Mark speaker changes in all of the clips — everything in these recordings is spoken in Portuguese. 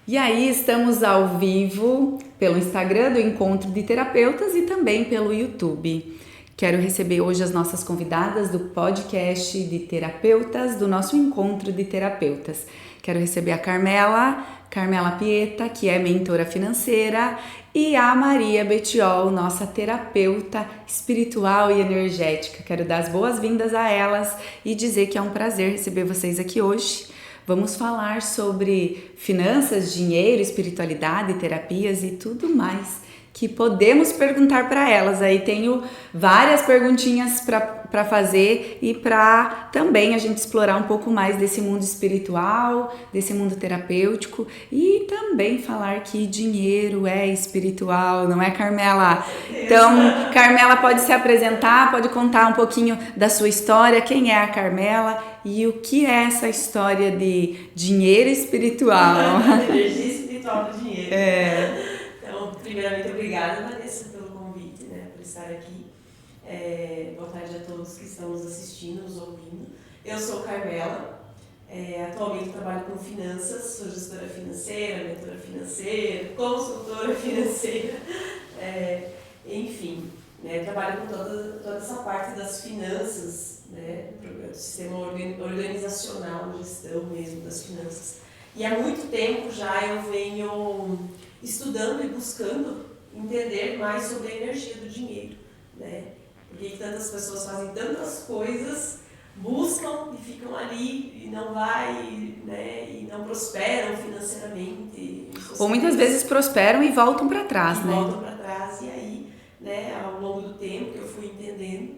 Speaker 1: E aí, estamos ao vivo pelo Instagram do Encontro de Terapeutas e também pelo YouTube. Quero receber hoje as nossas convidadas do podcast de terapeutas do nosso Encontro de Terapeutas. Quero receber a Carmela Pieta, que é mentora financeira, e a Maria Betiol, nossa terapeuta espiritual e energética. Quero dar as boas-vindas a elas e dizer que é um prazer receber vocês aqui hoje. Vamos falar sobre finanças, dinheiro, espiritualidade, terapias e tudo mais que podemos perguntar para elas. Aí tenho várias perguntinhas para fazer e para também a gente explorar um pouco mais desse mundo espiritual, desse mundo terapêutico e também falar que dinheiro é espiritual, não é, Carmela? Então, Carmela pode se apresentar, pode contar um pouquinho da sua história, quem é a Carmela e o que é essa história de dinheiro espiritual.
Speaker 2: Energia espiritual do dinheiro. Então, primeiramente, obrigada, Vanessa, pelo convite, né, por estar aqui. Boa tarde a todos que estão nos assistindo, nos ouvindo. Eu sou Carmela, atualmente trabalho com finanças, sou gestora financeira, mentora financeira, consultora financeira, enfim, né, trabalho com toda essa parte das finanças, né, do sistema organizacional, gestão mesmo das finanças. E há muito tempo já eu venho estudando e buscando entender mais sobre a energia do dinheiro, né? Por que tantas pessoas fazem tantas coisas, buscam e ficam ali e não vai, né? E não prosperam financeiramente.
Speaker 1: Ou muitas vezes prosperam e voltam para trás, né?
Speaker 2: Voltam para trás e aí, né? Ao longo do tempo que eu fui entendendo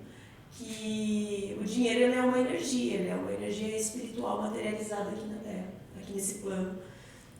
Speaker 2: que o dinheiro ele é uma energia espiritual materializada aqui na Terra, aqui nesse plano.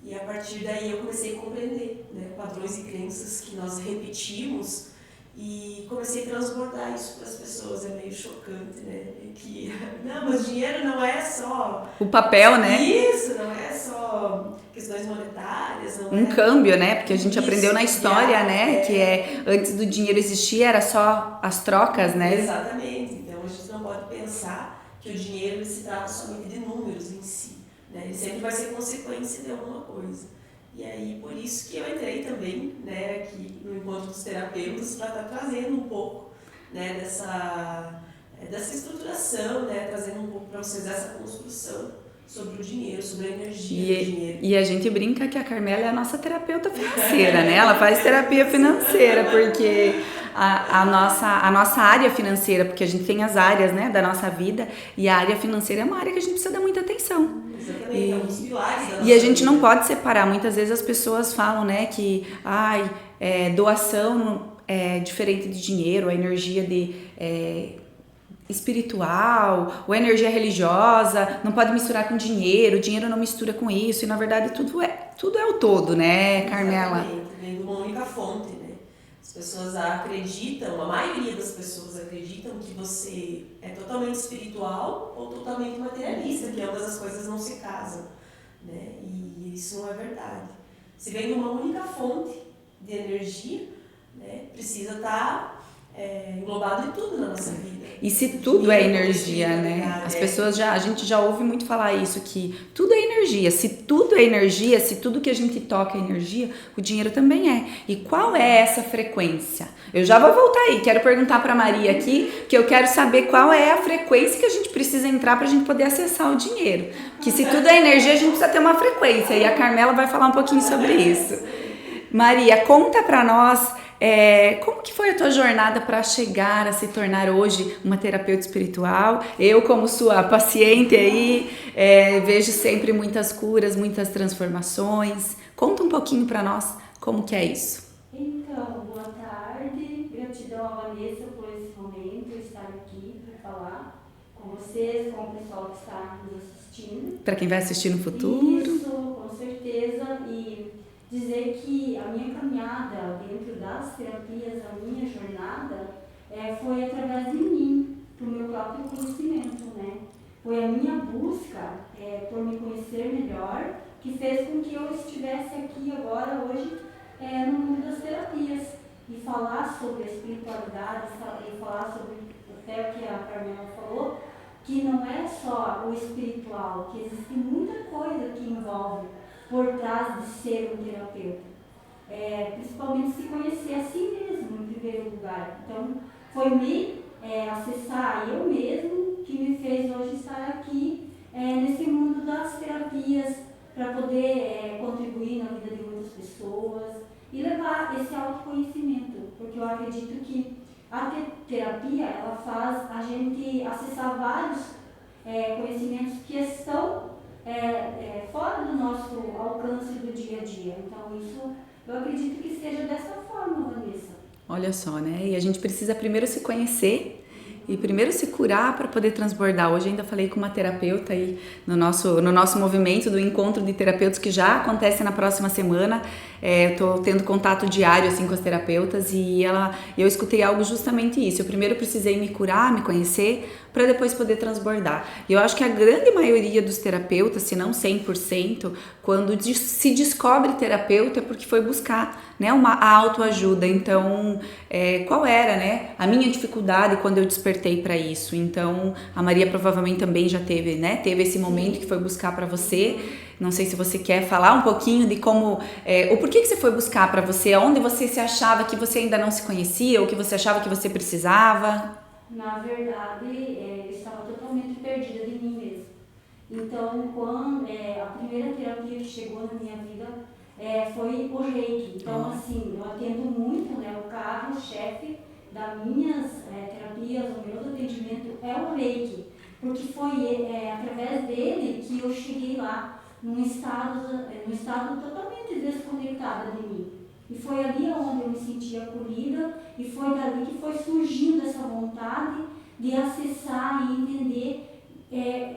Speaker 2: E a partir daí eu comecei a compreender, né, padrões e crenças que nós repetimos e comecei a transbordar isso para as pessoas. É meio chocante, né? Que, não, mas dinheiro não é só...
Speaker 1: O papel, né?
Speaker 2: Isso, não é só questões monetárias. Não
Speaker 1: um câmbio, né? Porque a gente aprendeu na história, né? Que antes do dinheiro existir era só as trocas, né?
Speaker 2: Exatamente. Então a gente não pode pensar que o dinheiro se trata somente de números em si. Né? Ele sempre vai ser consequência de alguma coisa. E aí, por isso que eu entrei também, né, aqui no Encontro dos Terapeutas para estar trazendo um pouco, né, dessa estruturação, né, trazendo um pouco para vocês essa construção sobre o dinheiro, sobre a energia do dinheiro.
Speaker 1: E a gente brinca que a Carmela é a nossa terapeuta financeira, né? Ela faz terapia financeira, porque a nossa área financeira, porque a gente tem as áreas, né, da nossa vida, e a área financeira é uma área que a gente precisa dar muita atenção.
Speaker 2: Exatamente, é um dos pilares da nossa
Speaker 1: E a gente
Speaker 2: vida.
Speaker 1: não pode separar. Muitas vezes as pessoas falam, né, que doação é diferente de dinheiro, a energia espiritual ou energia religiosa não pode misturar com dinheiro, o dinheiro não mistura com isso, e na verdade tudo é o todo, né, Carmela?
Speaker 2: Exatamente, vem de uma única fonte, né? As pessoas acreditam, a maioria das pessoas acreditam que você é totalmente espiritual ou totalmente materialista, que ambas as coisas não se casam, né? E isso não é verdade. Se vem de uma única fonte de energia, né, precisa estar englobado em tudo na nossa vida.
Speaker 1: E se tudo é energia, né? As pessoas a gente já ouve muito falar isso, que tudo é energia. Se tudo é energia, se tudo que a gente toca é energia, o dinheiro também é. E qual é essa frequência? Eu já vou voltar aí, quero perguntar para Maria aqui, que eu quero saber qual é a frequência que a gente precisa entrar para a gente poder acessar o dinheiro. Que se tudo é energia, a gente precisa ter uma frequência, e a Carmela vai falar um pouquinho sobre isso. Maria, conta para nós como que foi a tua jornada para chegar a se tornar hoje uma terapeuta espiritual? Eu, como sua paciente aí, vejo sempre muitas curas, muitas transformações. Conta um pouquinho para nós como que é isso.
Speaker 3: Então, boa tarde. Gratidão a Vanessa por esse momento, estar aqui para falar com vocês, com o pessoal que está nos assistindo.
Speaker 1: Para quem vai assistir no futuro.
Speaker 3: Isso, com certeza. E dizer que a minha caminhada dentro das terapias, a minha jornada, foi através de mim, do meu próprio conhecimento, né? Foi a minha busca por me conhecer melhor que fez com que eu estivesse aqui agora, hoje, no mundo das terapias. E falar sobre a espiritualidade, e falar sobre até o que a Carmela falou, que não é só o espiritual, que existe muita coisa que envolve por trás de ser um terapeuta. Principalmente se conhecer a si mesmo, em primeiro lugar. Então, foi me acessar eu mesmo que me fez hoje estar aqui nesse mundo das terapias, para poder contribuir na vida de muitas pessoas e levar esse autoconhecimento, porque eu acredito que a terapia ela faz a gente acessar vários conhecimentos que estão fora do nosso alcance do dia a dia. Então isso eu acredito que seja dessa forma, Vanessa.
Speaker 1: Olha só, né? E a gente precisa primeiro se conhecer e primeiro se curar para poder transbordar. Hoje ainda falei com uma terapeuta aí no nosso movimento do encontro de terapeutas que já acontece na próxima semana. Eu estou tendo contato diário assim com as terapeutas e eu escutei algo justamente isso. Eu primeiro precisei me curar, me conhecer, para depois poder transbordar. E eu acho que a grande maioria dos terapeutas, se não 100%, quando se descobre terapeuta é porque foi buscar, né, a autoajuda. Então, qual era, né, a minha dificuldade quando eu despertei para isso? Então, a Maria provavelmente também já teve, né, teve esse momento que foi buscar para você. Não sei se você quer falar um pouquinho de como, o porquê que você foi buscar para você, onde você se achava que você ainda não se conhecia, ou que você achava que você precisava.
Speaker 3: Na verdade, eu estava totalmente perdida de mim mesma. Então, quando a primeira terapia que chegou na minha vida foi o Reiki. Então, assim, eu atendo muito, né, o carro-chefe das minhas terapias, o meu atendimento é o Reiki. Porque foi através dele que eu cheguei lá, num estado totalmente desconectada de mim. E foi ali onde eu me senti acolhida e foi dali que foi surgindo essa vontade de acessar e entender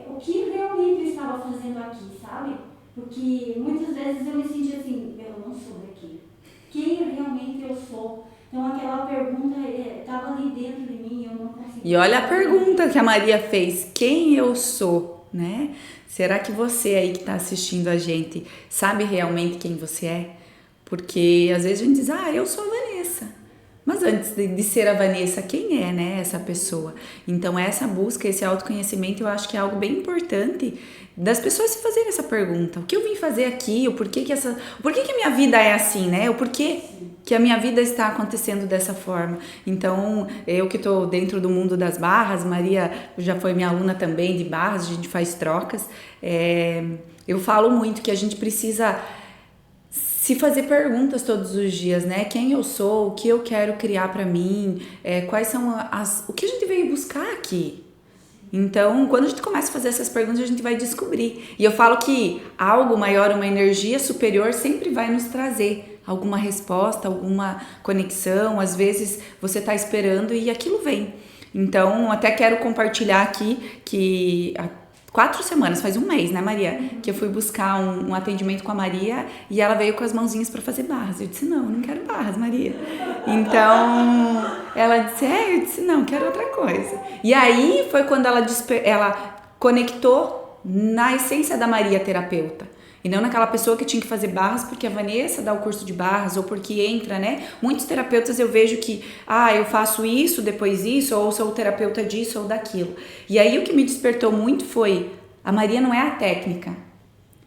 Speaker 3: o que realmente eu estava fazendo aqui, sabe? Porque muitas vezes eu me sentia assim, eu não sou daqui. Quem realmente eu sou? Então aquela pergunta estava ali dentro de mim e eu não conseguia.
Speaker 1: E olha a pergunta que a Maria fez, quem eu sou, né? Será que você aí que está assistindo a gente sabe realmente quem você é? Porque às vezes a gente diz, eu sou a Vanessa. Mas antes de ser a Vanessa, quem é, né, essa pessoa? Então essa busca, esse autoconhecimento, eu acho que é algo bem importante das pessoas se fazerem essa pergunta. O que eu vim fazer aqui? O porquê que a minha vida é assim, né? O porquê que a minha vida está acontecendo dessa forma. Então, eu que estou dentro do mundo das barras, Maria já foi minha aluna também de barras, a gente faz trocas. Eu falo muito que a gente precisa se fazer perguntas todos os dias, né? Quem eu sou, o que eu quero criar para mim, quais são o que a gente veio buscar aqui. Então, quando a gente começa a fazer essas perguntas, a gente vai descobrir. E eu falo que algo maior, uma energia superior sempre vai nos trazer alguma resposta, alguma conexão. Às vezes você está esperando e aquilo vem. Então, até quero compartilhar aqui que 4 semanas, faz um mês, né, Maria? Que eu fui buscar um atendimento com a Maria e ela veio com as mãozinhas para fazer barras. Eu disse, não, eu não quero barras, Maria. Então, ela disse, eu disse, não, quero outra coisa. E aí foi quando ela conectou na essência da Maria terapeuta. E não naquela pessoa que tinha que fazer barras porque a Vanessa dá o curso de barras ou porque entra, né? Muitos terapeutas eu vejo que, eu faço isso, depois isso, ou sou terapeuta disso ou daquilo. E aí o que me despertou muito foi, a Maria não é a técnica.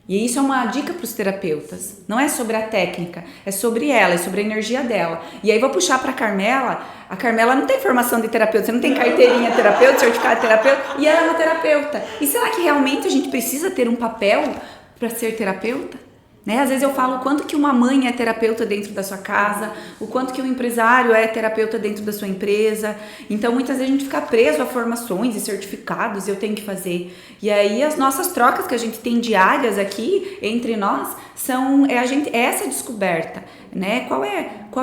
Speaker 1: E isso é uma dica para os terapeutas. Não é sobre a técnica, é sobre ela, é sobre a energia dela. E aí vou puxar para a Carmela não tem formação de terapeuta, você não tem carteirinha terapeuta, certificado de terapeuta, e ela é uma terapeuta. E será que realmente a gente precisa ter um papel para ser terapeuta? Né? Às vezes eu falo o quanto que uma mãe é terapeuta dentro da sua casa, o quanto que um empresário é terapeuta dentro da sua empresa. Então muitas vezes a gente fica preso a formações e certificados, eu tenho que fazer. E aí as nossas trocas que a gente tem diárias aqui entre nós são essa descoberta, né? Qual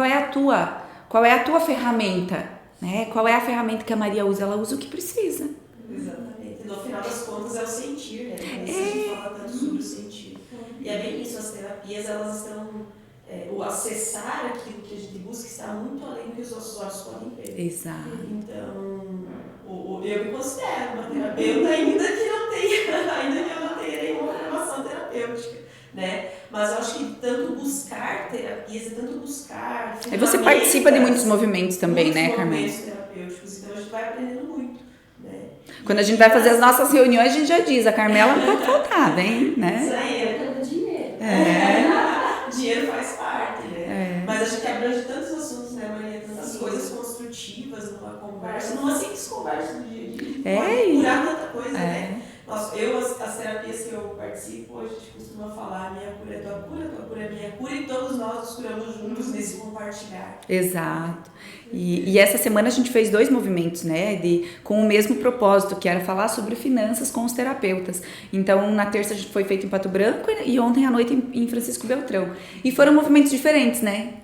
Speaker 1: é a tua ferramenta, né? Qual é a ferramenta que a Maria usa? Ela usa o que precisa.
Speaker 2: Exatamente. No final das contas é o sentir, né? A gente fala tanto sobre o sentir. E é bem isso, as terapias, elas estão, o acessar aquilo que a gente busca está muito além do que os nossos olhos podem ver.
Speaker 1: Exato.
Speaker 2: Então, eu me considero uma terapeuta, ainda que eu não tenha nenhuma formação terapêutica, né? Mas eu acho que tanto buscar terapias, tanto buscar...
Speaker 1: E você participa de muitos movimentos também, né, Carmen?
Speaker 2: Muitos movimentos terapêuticos, então a gente vai aprendendo muito, né?
Speaker 1: Quando a gente vai fazer as nossas reuniões, a gente já diz, a Carmela não pode faltar, vem, né?
Speaker 2: Isso aí,
Speaker 3: Dinheiro.
Speaker 2: Dinheiro faz parte, né? Mas a gente abrange tantos assuntos, né, Maria? Tantas coisas construtivas numa conversa, numa simples conversa do dia a dia. Pode curar tanta coisa, né? Nossa, as terapias que eu participo, a gente costuma falar, minha cura é tua cura é minha cura, e todos nós nos curamos juntos nesse compartilhar.
Speaker 1: Exato. E essa semana a gente fez 2 movimentos, né, com o mesmo propósito, que era falar sobre finanças com os terapeutas. Então, na terça a gente foi feito em Pato Branco e ontem à noite em Francisco Beltrão. E foram movimentos diferentes, né?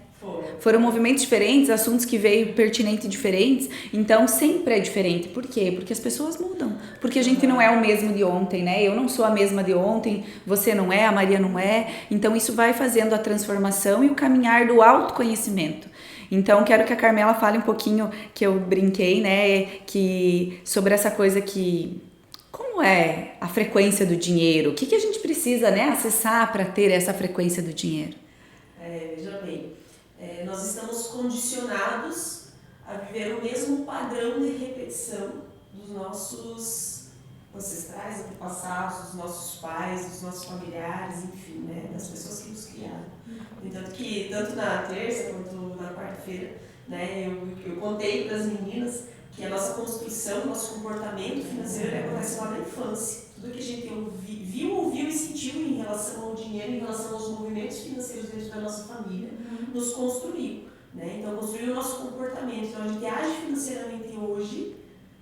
Speaker 1: Foram movimentos diferentes, assuntos que veio pertinentes diferentes, então sempre é diferente. Por quê? Porque as pessoas mudam, porque a gente não é o mesmo de ontem, né? Eu não sou a mesma de ontem, você não é, a Maria não é, então isso vai fazendo a transformação e o caminhar do autoconhecimento. Então quero que a Carmela fale um pouquinho, que eu brinquei, né, que sobre essa coisa que... Como é a frequência do dinheiro? O que a gente precisa, né, acessar para ter essa frequência do dinheiro?
Speaker 2: Veja bem, nós estamos condicionados a viver o mesmo padrão de repetição dos nossos ancestrais, antepassados, dos nossos pais, dos nossos familiares, enfim, né, das pessoas que nos criaram. Entanto que, tanto na terça quanto na quarta-feira, né, eu contei para as meninas que a nossa construção, nosso comportamento financeiro acontece lá na infância. Tudo que a gente viu, ouviu e sentiu em relação ao dinheiro, em relação aos movimentos financeiros dentro da nossa família, nos construiu, né? Então, construiu o nosso comportamento. Então, a gente age financeiramente hoje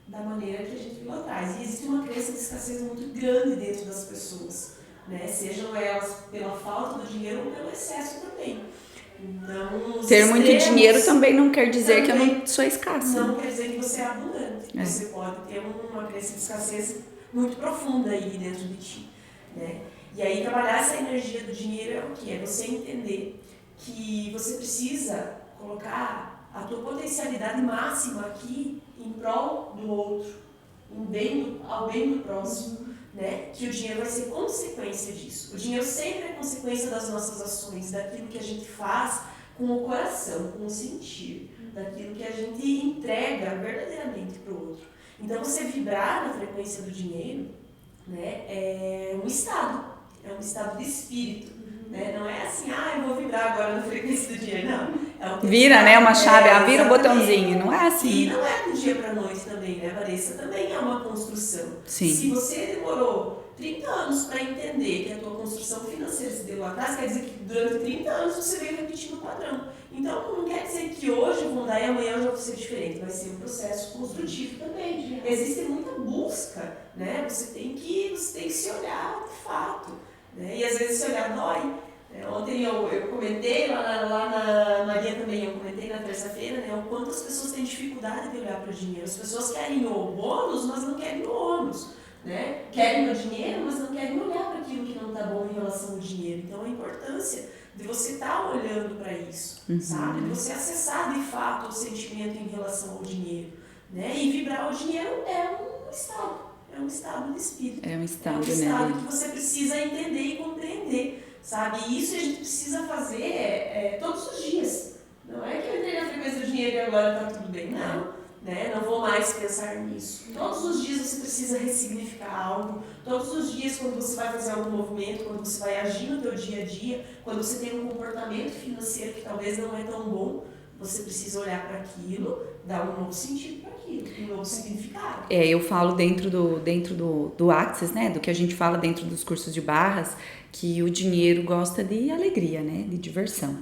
Speaker 2: da maneira que a gente viu lá atrás. E existe uma crença de escassez muito grande dentro das pessoas, né? Sejam elas pela falta do dinheiro ou pelo excesso também. Então,
Speaker 1: ter muito dinheiro também não quer dizer que eu não sou escassa.
Speaker 2: Não quer dizer que você é abundante. Você pode ter uma crença de escassez muito profunda aí dentro de ti, né? E aí trabalhar essa energia do dinheiro é o que? É você entender que você precisa colocar a tua potencialidade máxima aqui em prol do outro, ao bem do próximo, né? Que o dinheiro vai ser consequência disso. O dinheiro sempre é consequência das nossas ações, daquilo que a gente faz com o coração, com o sentir, daquilo que a gente entrega verdadeiramente para o outro. Então, você vibrar na frequência do dinheiro, né, é um estado de espírito, né? Não é assim, eu vou vibrar agora na frequência do dinheiro, não.
Speaker 1: Vira, né, uma chave, vira o botãozinho, não é assim.
Speaker 2: E não é do dia para a noite também, né, Vanessa? Também é uma construção.
Speaker 1: Sim.
Speaker 2: Se você demorou 30 anos para entender que a tua construção financeira se deu lá atrás, quer dizer que durante 30 anos você veio repetindo o padrão. Então, não quer dizer que hoje eu vou dar e amanhã eu já vou ser diferente. Vai ser um processo construtivo também. Existe muita busca, né? Você tem que se olhar de fato, né? E às vezes se olhar dói. Ontem eu comentei, lá na Maria também, eu comentei na terça-feira, né, o quanto as pessoas têm dificuldade de olhar para o dinheiro. As pessoas querem o bônus, mas não querem o ônus, né? Querem o dinheiro, mas não querem olhar para aquilo que não está bom em relação ao dinheiro. Então, a importância de você estar olhando para isso, sabe? De você acessar de fato o sentimento em relação ao dinheiro, né? E vibrar o dinheiro é um estado de espírito.
Speaker 1: É um estado,
Speaker 2: né? Que você precisa entender e compreender. Sabe? E isso a gente precisa fazer todos os dias. Não é que eu entrei na frequência do dinheiro e agora está tudo bem. Não. Né? Não vou mais pensar nisso. Todos os dias você precisa ressignificar algo. Todos os dias, quando você vai fazer algum movimento, quando você vai agir no teu dia a dia, quando você tem um comportamento financeiro que talvez não é tão bom, você precisa olhar para aquilo, dar um novo sentido para aquilo, um novo significado.
Speaker 1: Eu falo dentro do Access, né? Do que a gente fala dentro dos cursos de barras, que o dinheiro gosta de alegria, né? De diversão.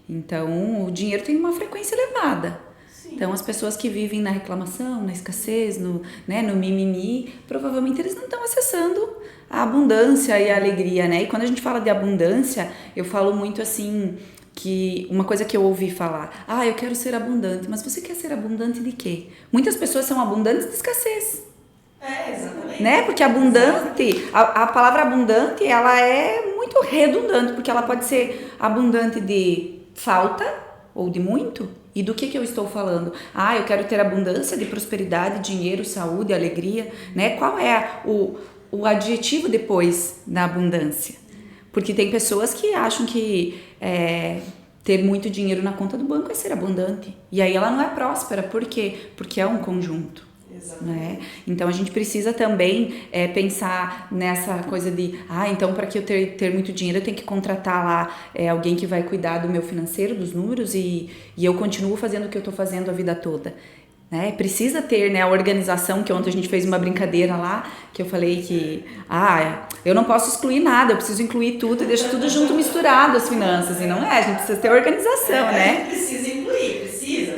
Speaker 1: Então, o dinheiro tem uma frequência elevada. Sim. Então, as pessoas que vivem na reclamação, na escassez, no mimimi, provavelmente eles não estão acessando a abundância e a alegria, né? E quando a gente fala de abundância, eu falo muito assim, que uma coisa que eu ouvi falar, eu quero ser abundante, mas você quer ser abundante de quê? Muitas pessoas são abundantes de escassez.
Speaker 2: Exatamente.
Speaker 1: Né? Porque abundante, a palavra abundante, ela é muito redundante, porque ela pode ser abundante de falta ou de muito. E do que eu estou falando? Eu quero ter abundância de prosperidade, dinheiro, saúde, alegria, né? Qual é o adjetivo depois da abundância? Porque tem pessoas que acham que ter muito dinheiro na conta do banco é ser abundante. E aí ela não é próspera. Por quê? Porque é um conjunto. Né? Então a gente precisa também pensar nessa coisa de então para que eu ter muito dinheiro eu tenho que contratar lá alguém que vai cuidar do meu financeiro, dos números e eu continuo fazendo o que eu estou fazendo a vida toda. Né? Precisa ter, né, a organização, que ontem a gente fez uma brincadeira lá, que eu falei que eu não posso excluir nada, eu preciso incluir tudo e deixar tudo junto misturado as finanças, e não a gente precisa ter organização, né?
Speaker 2: Precisa incluir, precisa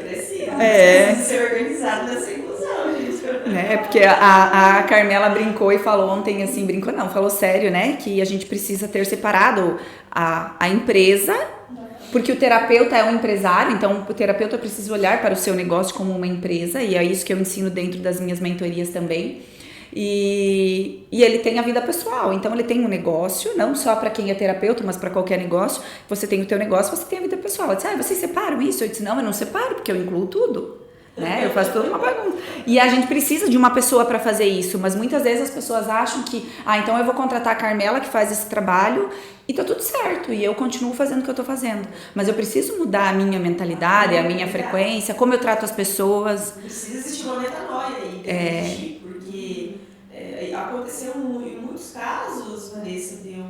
Speaker 2: ser organizado nessa inclusão, gente.
Speaker 1: Né? Porque a Carmela brincou e falou ontem, assim, brincou não, falou sério, né, que a gente precisa ter separado a empresa, porque o terapeuta é um empresário, então o terapeuta precisa olhar para o seu negócio como uma empresa, e é isso que eu ensino dentro das minhas mentorias também. E ele tem a vida pessoal, então ele tem um negócio, não só para quem é terapeuta, mas para qualquer negócio. Você tem o teu negócio, você tem a vida pessoal. Ela disse, vocês separam isso? Eu disse, não, eu não separo, porque eu incluo tudo. Né? Eu faço toda uma bagunça. E a gente precisa de uma pessoa para fazer isso, mas muitas vezes as pessoas acham que, então eu vou contratar a Carmela que faz esse trabalho e tá tudo certo, e eu continuo fazendo o que eu tô fazendo. Mas eu preciso mudar a minha mentalidade, a minha frequência, como eu trato as pessoas.
Speaker 2: Precisa existir uma metanoia aí, porque aconteceu em muitos casos, Vanessa, de eu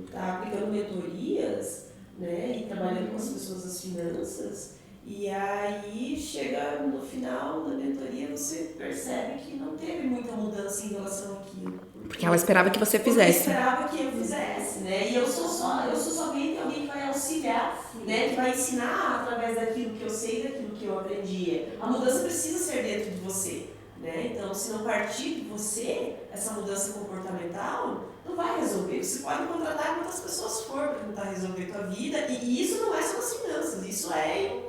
Speaker 2: estar aplicando mentorias, né, e trabalhando com as pessoas das finanças. E aí, chega no final da mentoria, você percebe que não teve muita mudança em relação àquilo.
Speaker 1: Porque ela esperava que você fizesse.
Speaker 2: Ela esperava que eu fizesse, né? E eu sou somente alguém que vai auxiliar, né? Que vai ensinar através daquilo que eu sei, daquilo que eu aprendi. A mudança precisa ser dentro de você, né? Então, se não partir de você, essa mudança comportamental, não vai resolver. Você pode contratar quantas pessoas for para tentar resolver a tua vida, e isso não é só nas finanças, isso é em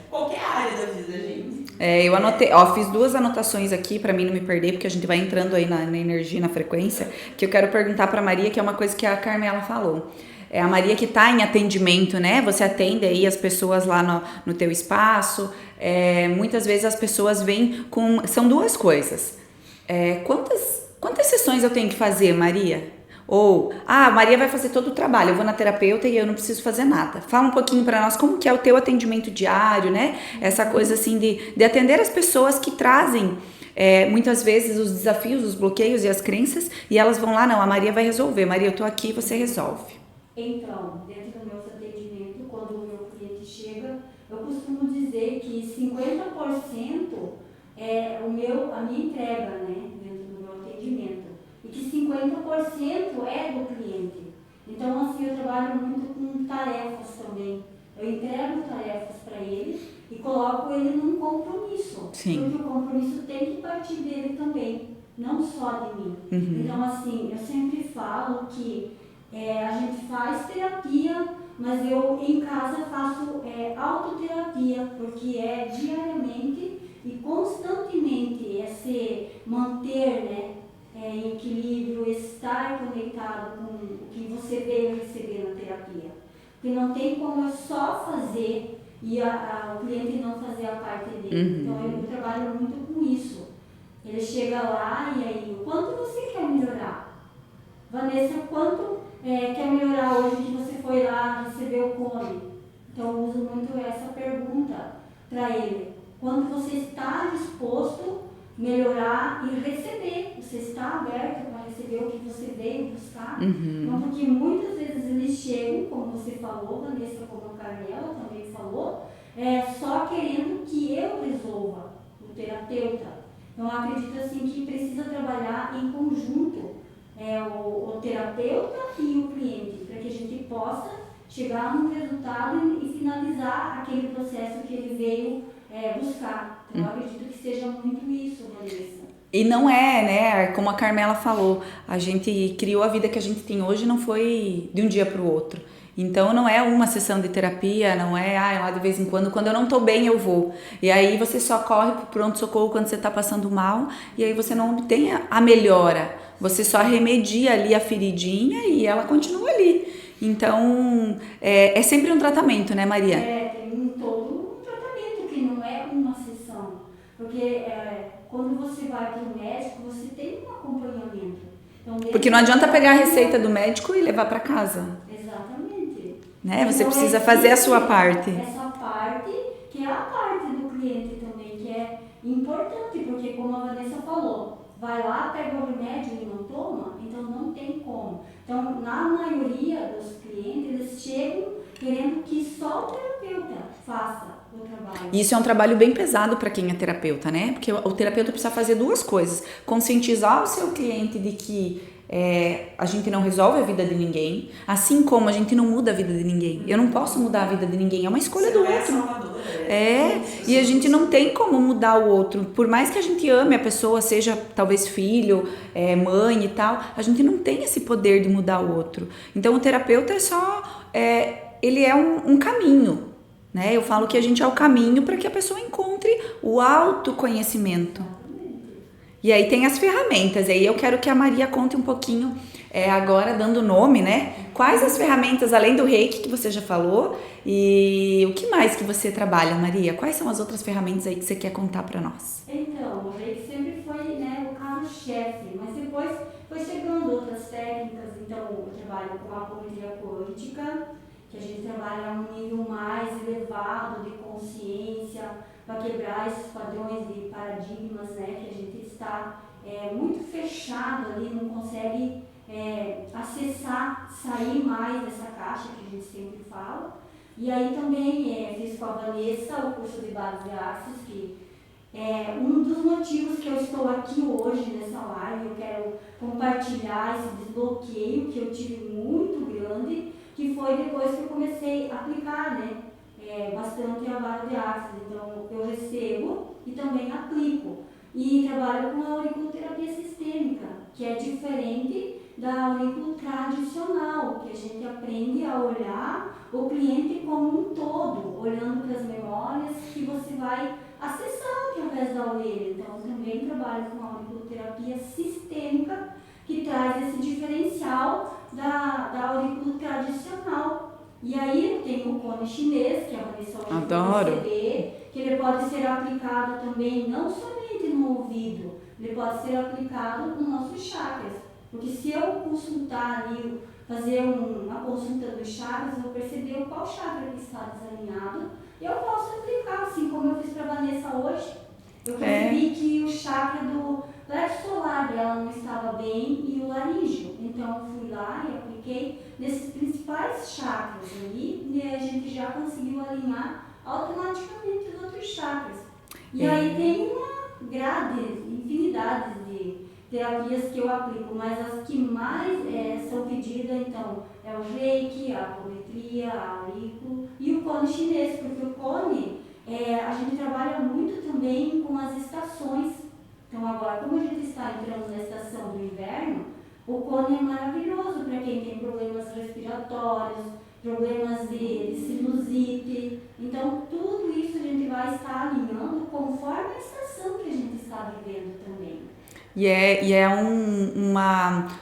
Speaker 2: qualquer área da vida da gente.
Speaker 1: Eu anotei, fiz 2 anotações aqui para mim não me perder, porque a gente vai entrando aí na energia, na frequência, que eu quero perguntar para Maria, que é uma coisa que a Carmela falou. É a Maria que está em atendimento, né? Você atende aí as pessoas lá no teu espaço. Muitas vezes as pessoas vêm com... São 2 coisas. Quantas sessões eu tenho que fazer, Maria? Ou, Maria vai fazer todo o trabalho, eu vou na terapeuta e eu não preciso fazer nada. Fala um pouquinho para nós como que é o teu atendimento diário, né? Essa coisa assim de atender as pessoas que trazem muitas vezes os desafios, os bloqueios e as crenças, e elas vão lá, não, a Maria vai resolver. Maria, eu tô aqui, você resolve.
Speaker 3: Então, dentro do meu atendimento, quando o meu cliente chega, eu costumo dizer que 50% é a minha entrega, né, dentro do meu atendimento, e que 50% é do cliente. Então, assim, eu trabalho muito com tarefas também. Eu entrego tarefas para ele e coloco ele num compromisso.
Speaker 1: Sim.
Speaker 3: Porque o compromisso tem que partir dele também, não só de mim.
Speaker 1: Uhum.
Speaker 3: Então, assim, eu sempre falo que a gente faz terapia, mas eu em casa faço autoterapia, porque é diariamente e constantemente se manter, né, em equilíbrio, estar conectado com o que você veio receber na terapia. Porque não tem como eu só fazer e o cliente não fazer a parte dele.
Speaker 1: Uhum.
Speaker 3: Então eu trabalho muito com isso. Ele chega lá e aí, o quanto você quer melhorar? Vanessa, quanto quer melhorar hoje que você foi lá, recebeu o come? Então eu uso muito essa pergunta para ele. Quanto você está disposto a melhorar e receber? Você está aberto para receber o que você veio buscar?
Speaker 1: Uhum.
Speaker 3: Então, porque muitas vezes eles chegam, como você falou, Vanessa, como a Carmela também falou, só querendo que eu resolva, o terapeuta. Então, eu acredito assim que precisa trabalhar em conjunto, o terapeuta e o cliente, para que a gente possa chegar num resultado e finalizar aquele processo que ele veio buscar. Então, eu acredito que seja muito isso, Vanessa.
Speaker 1: E não né, como a Carmela falou, a gente criou a vida que a gente tem hoje, não foi de um dia para o outro. Então não é uma sessão de terapia, não é lá de vez em quando eu não tô bem eu vou. E aí você só corre pro pronto-socorro quando você tá passando mal, e aí você não obtém a melhora, você só remedia ali a feridinha e ela continua ali. Então é sempre um tratamento, né, Maria?
Speaker 3: Tem todo um tratamento que não é uma sessão, porque quando você vai para o médico, você tem um acompanhamento. Então,
Speaker 1: porque não adianta pegar a receita do médico e levar para casa.
Speaker 3: Exatamente.
Speaker 1: Né? Você precisa fazer a sua parte.
Speaker 3: Essa parte, que é a parte do cliente também, que é importante. como a Vanessa falou, vai lá, pega o remédio e não toma, então não tem como. Então, na maioria dos clientes, eles chegam querendo que só o terapeuta faça o trabalho.
Speaker 1: Isso é um trabalho bem pesado para quem é terapeuta, né? Porque o terapeuta precisa fazer duas coisas. Conscientizar o seu cliente de que a gente não resolve a vida de ninguém, assim como a gente não muda a vida de ninguém. Eu não posso mudar a vida de ninguém, é uma escolha do outro. E a gente não tem como mudar o outro. Por mais que a gente ame a pessoa, seja talvez filho, mãe e tal, a gente não tem esse poder de mudar o outro. Então o terapeuta ele é um caminho, né? Eu falo que a gente é o caminho para que a pessoa encontre o autoconhecimento. E aí tem as ferramentas, aí eu quero que a Maria conte um pouquinho, agora dando nome, né? Quais as ferramentas, além do Reiki que você já falou, e o que mais que você trabalha, Maria? Quais são as outras ferramentas aí que você quer contar para nós?
Speaker 3: Então, o Reiki sempre foi, né, o carro-chefe, mas depois foi chegando outras técnicas. Então, eu trabalho com a apometria quântica, que a gente trabalha a um nível mais elevado de consciência, para quebrar esses padrões de paradigmas, né, que a gente está muito fechado ali, não consegue acessar, sair mais dessa caixa que a gente sempre fala. E aí também fiz com a Vanessa o curso de Bases de Axis, que é um dos motivos que eu estou aqui hoje nessa live. Eu quero compartilhar esse desbloqueio que eu tive muito grande, que foi depois que eu comecei a aplicar, né? Bastante a vara de Axis. Então eu recebo e também aplico. E trabalho com a auriculoterapia sistêmica, que é diferente da aurículo tradicional, que a gente aprende a olhar o cliente como um todo, olhando para as memórias que você vai acessar através da orelha. Então também trabalho com a auriculoterapia sistêmica, que traz esse diferencial da aurículo tradicional. E aí eu tenho o cone chinês, que a Vanessa vai receber, que ele pode ser aplicado também não somente no ouvido, ele pode ser aplicado nos nossos chakras. Porque se eu consultar ali, fazer uma consulta dos chakras, eu vou perceber qual chakra que está desalinhado e eu posso aplicar, assim como eu fiz para a Vanessa hoje. Eu percebi que o chakra do plexo solar dela não estava bem e o laríngeo. Então eu fui lá e apliquei nesses principais chakras ali e a gente já conseguiu alinhar automaticamente os outros chakras. E aí tem uma grade, infinidade de terapias que eu aplico, mas as que mais são pedidas, então, é o Reiki, a apometria, a aurículo e o cone chinês, porque o cone, a gente trabalha muito também com as estações. Então agora, como a gente está entrando na estação do inverno, o cone é maravilhoso para quem tem problemas respiratórios, problemas de sinusite. Então tudo isso a gente vai estar alinhando conforme a estação que a gente está vivendo também.
Speaker 1: E é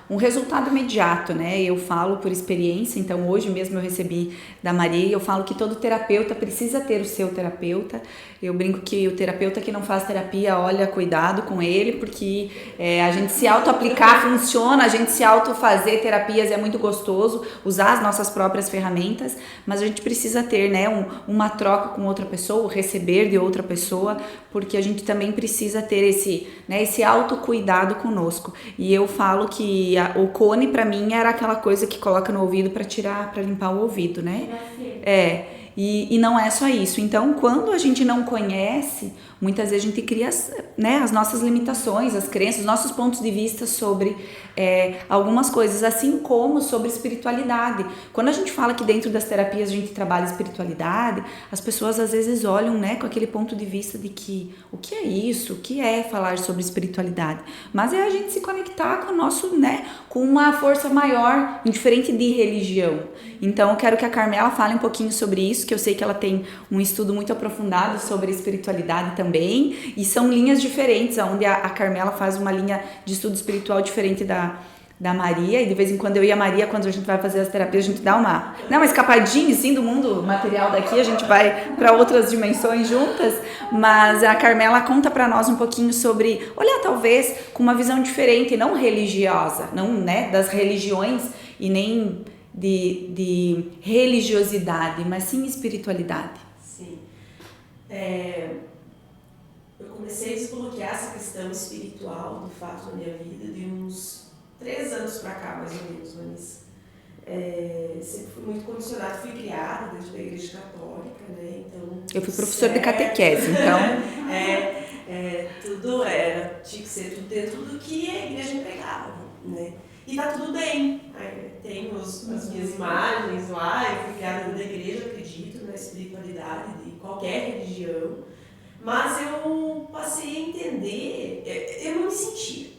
Speaker 1: um resultado imediato, né? Eu falo por experiência, então hoje mesmo eu recebi da Maria, eu falo que todo terapeuta precisa ter o seu terapeuta. Eu brinco que o terapeuta que não faz terapia, olha, cuidado com ele, porque a gente se auto-aplicar funciona, a gente se auto-fazer terapias é muito gostoso, usar as nossas próprias ferramentas, mas a gente precisa ter, né, uma troca com outra pessoa, receber de outra pessoa, porque a gente também precisa ter esse autocuidado conosco. E eu falo que o cone para mim era aquela coisa que coloca no ouvido para limpar o ouvido, né? E não é só isso. Então, quando a gente não conhece, muitas vezes a gente cria, né, as nossas limitações, as crenças, os nossos pontos de vista sobre algumas coisas, assim como sobre espiritualidade. Quando a gente fala que dentro das terapias a gente trabalha espiritualidade, as pessoas às vezes olham, né, com aquele ponto de vista de que o que é isso? O que é falar sobre espiritualidade? Mas é a gente se conectar com o nosso, né, com uma força maior, indiferente de religião. Então eu quero que a Carmela fale um pouquinho sobre isso, que eu sei que ela tem um estudo muito aprofundado sobre espiritualidade também, e são linhas diferentes, onde a Carmela faz uma linha de estudo espiritual diferente da Maria, e de vez em quando eu e a Maria, quando a gente vai fazer as terapias, a gente dá uma escapadinha assim do mundo material daqui, a gente vai para outras dimensões juntas, mas a Carmela conta para nós um pouquinho sobre, olhar talvez com uma visão diferente, não religiosa, não, né, das religiões e nem de religiosidade, mas sim espiritualidade.
Speaker 2: Sim. Eu comecei a desbloquear essa questão espiritual, de fato, na minha vida, de uns 3 anos para cá, mais ou menos, Vanessa. Sempre fui muito condicionada, fui criada dentro da igreja católica, né? Então,
Speaker 1: eu fui professora de catequese, então...
Speaker 2: tudo tinha que ser tudo dentro do que a igreja pregava, né? E tá tudo bem, tenho as minhas imagens lá, eu fui criada dentro da igreja, acredito na espiritualidade de qualquer religião, mas eu passei a entender, eu não me sentia.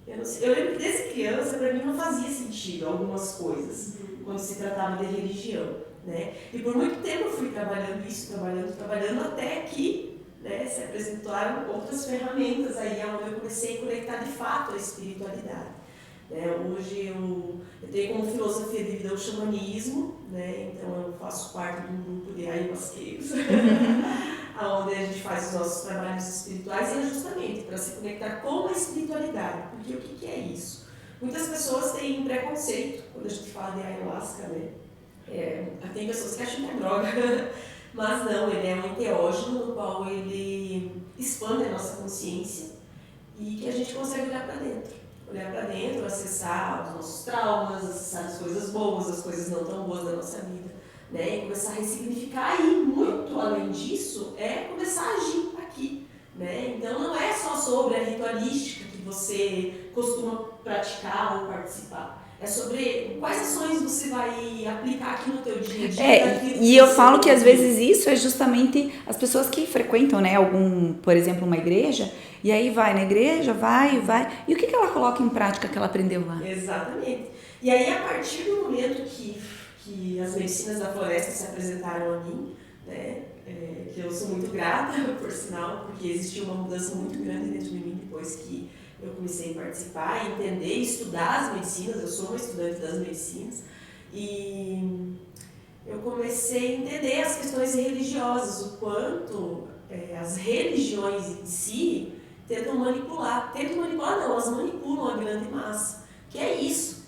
Speaker 2: Eu lembro que desde criança, para mim, não fazia sentido algumas coisas, quando se tratava de religião, né? E por muito tempo eu fui trabalhando isso, trabalhando, até que, né, se apresentaram outras ferramentas aí, onde eu comecei a conectar de fato a espiritualidade. Hoje eu tenho como filosofia de vida o xamanismo, né? Então eu faço parte de um grupo de ayahuasqueiros, onde a gente faz os nossos trabalhos espirituais, e é justamente para se conectar com a espiritualidade. Porque o que é isso? Muitas pessoas têm preconceito quando a gente fala de ayahuasca, né? Tem pessoas que acham que é droga, mas não, ele é um enteógeno no qual ele expande a nossa consciência e que a gente consegue olhar para dentro, acessar os nossos traumas, acessar as coisas boas, as coisas não tão boas da nossa vida, né? E começar a ressignificar, e muito além disso, começar a agir aqui, né? Então não é só sobre a ritualística que você costuma praticar ou participar. É sobre quais ações você vai aplicar aqui no teu dia a dia.
Speaker 1: E eu falo que às vezes isso é justamente as pessoas que frequentam, né, por exemplo, uma igreja, e aí vai na igreja, vai, e o que ela coloca em prática que ela aprendeu lá?
Speaker 2: Exatamente. E aí, a partir do momento que as medicinas da floresta se apresentaram a mim, né, que eu sou muito grata, por sinal, porque existiu uma mudança muito grande dentro de mim depois que eu comecei a participar, entender, estudar as medicinas. Eu sou uma estudante das medicinas, e eu comecei a entender as questões religiosas, o quanto as religiões em si tentam manipular não, elas manipulam a grande massa, que é isso,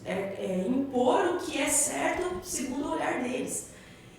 Speaker 2: impor o que é certo segundo o olhar deles.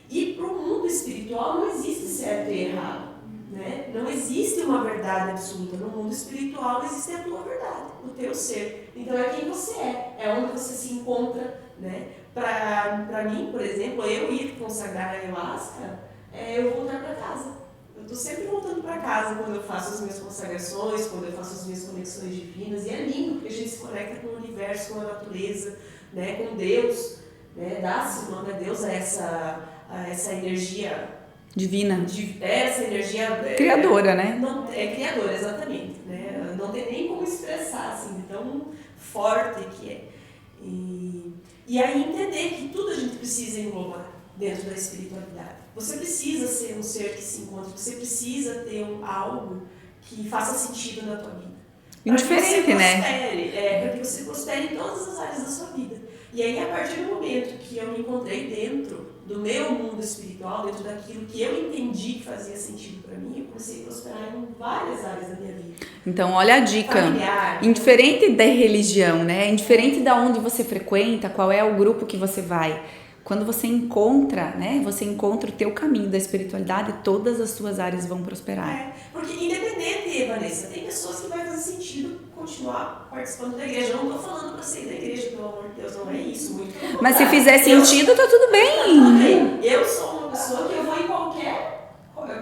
Speaker 2: E para o mundo espiritual não existe certo e errado. Né? Não existe uma verdade absoluta. No mundo espiritual existe a tua verdade, o teu ser. Então é quem você é onde você se encontra, né? Para mim, por exemplo, eu ir consagrar a ayahuasca, eu voltar para casa. Eu estou sempre voltando para casa quando eu faço as minhas consagrações, quando eu faço as minhas conexões divinas, e é lindo porque a gente se conecta com o universo, com a natureza, né? Com Deus, né? Dá-se o nome a Deus a essa energia
Speaker 1: divina.
Speaker 2: Essa energia
Speaker 1: criadora, né?
Speaker 2: Não, criadora, exatamente. Né? Não tem nem como expressar, assim, de tão forte que é. E aí entender que tudo a gente precisa englobar dentro da espiritualidade. Você precisa ser um ser que se encontra, você precisa ter algo que faça sentido na tua vida.
Speaker 1: Indiferente, né?
Speaker 2: Para que você prospere em todas as áreas da sua vida. E aí, a partir do momento que eu me encontrei dentro do meu mundo espiritual, dentro daquilo que eu entendi que fazia sentido para mim, eu comecei a prosperar em várias áreas da minha vida.
Speaker 1: Então, olha a dica.
Speaker 2: Familiar,
Speaker 1: indiferente da religião, né? Indiferente da onde você frequenta, qual é o grupo que você vai. Quando você encontra, né? Você encontra o teu caminho da espiritualidade, todas as suas áreas vão prosperar.
Speaker 2: Porque independente, Vanessa, tem pessoas que vai fazer sentido continuar participando da igreja. Eu não estou falando para sair da igreja, pelo amor de Deus, não é isso. Muito
Speaker 1: mas se fizer sentido, tá tudo bem.
Speaker 2: Eu sou uma pessoa que eu vou em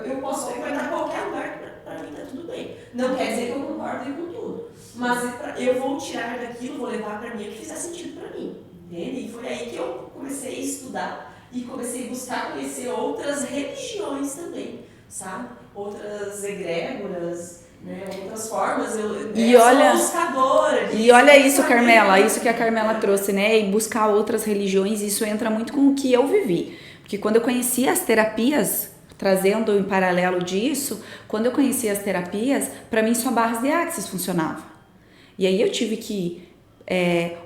Speaker 2: eu posso frequentar qualquer lugar, para mim tá tudo bem. Não quer dizer que eu concordo com tudo, mas eu vou tirar daquilo, vou levar para mim o que fizer sentido para mim. Entende? E foi aí que eu comecei a estudar e comecei a buscar conhecer outras religiões também, sabe? Outras egrégoras, né? Outras formas. Eu sou buscadora disso.
Speaker 1: E olha isso, Carmela, isso que a Carmela trouxe, né? E buscar outras religiões, isso entra muito com o que eu vivi. Porque quando eu conheci as terapias, trazendo em paralelo disso, quando eu conheci as terapias, para mim só barras de axis funcionava. E aí eu tive que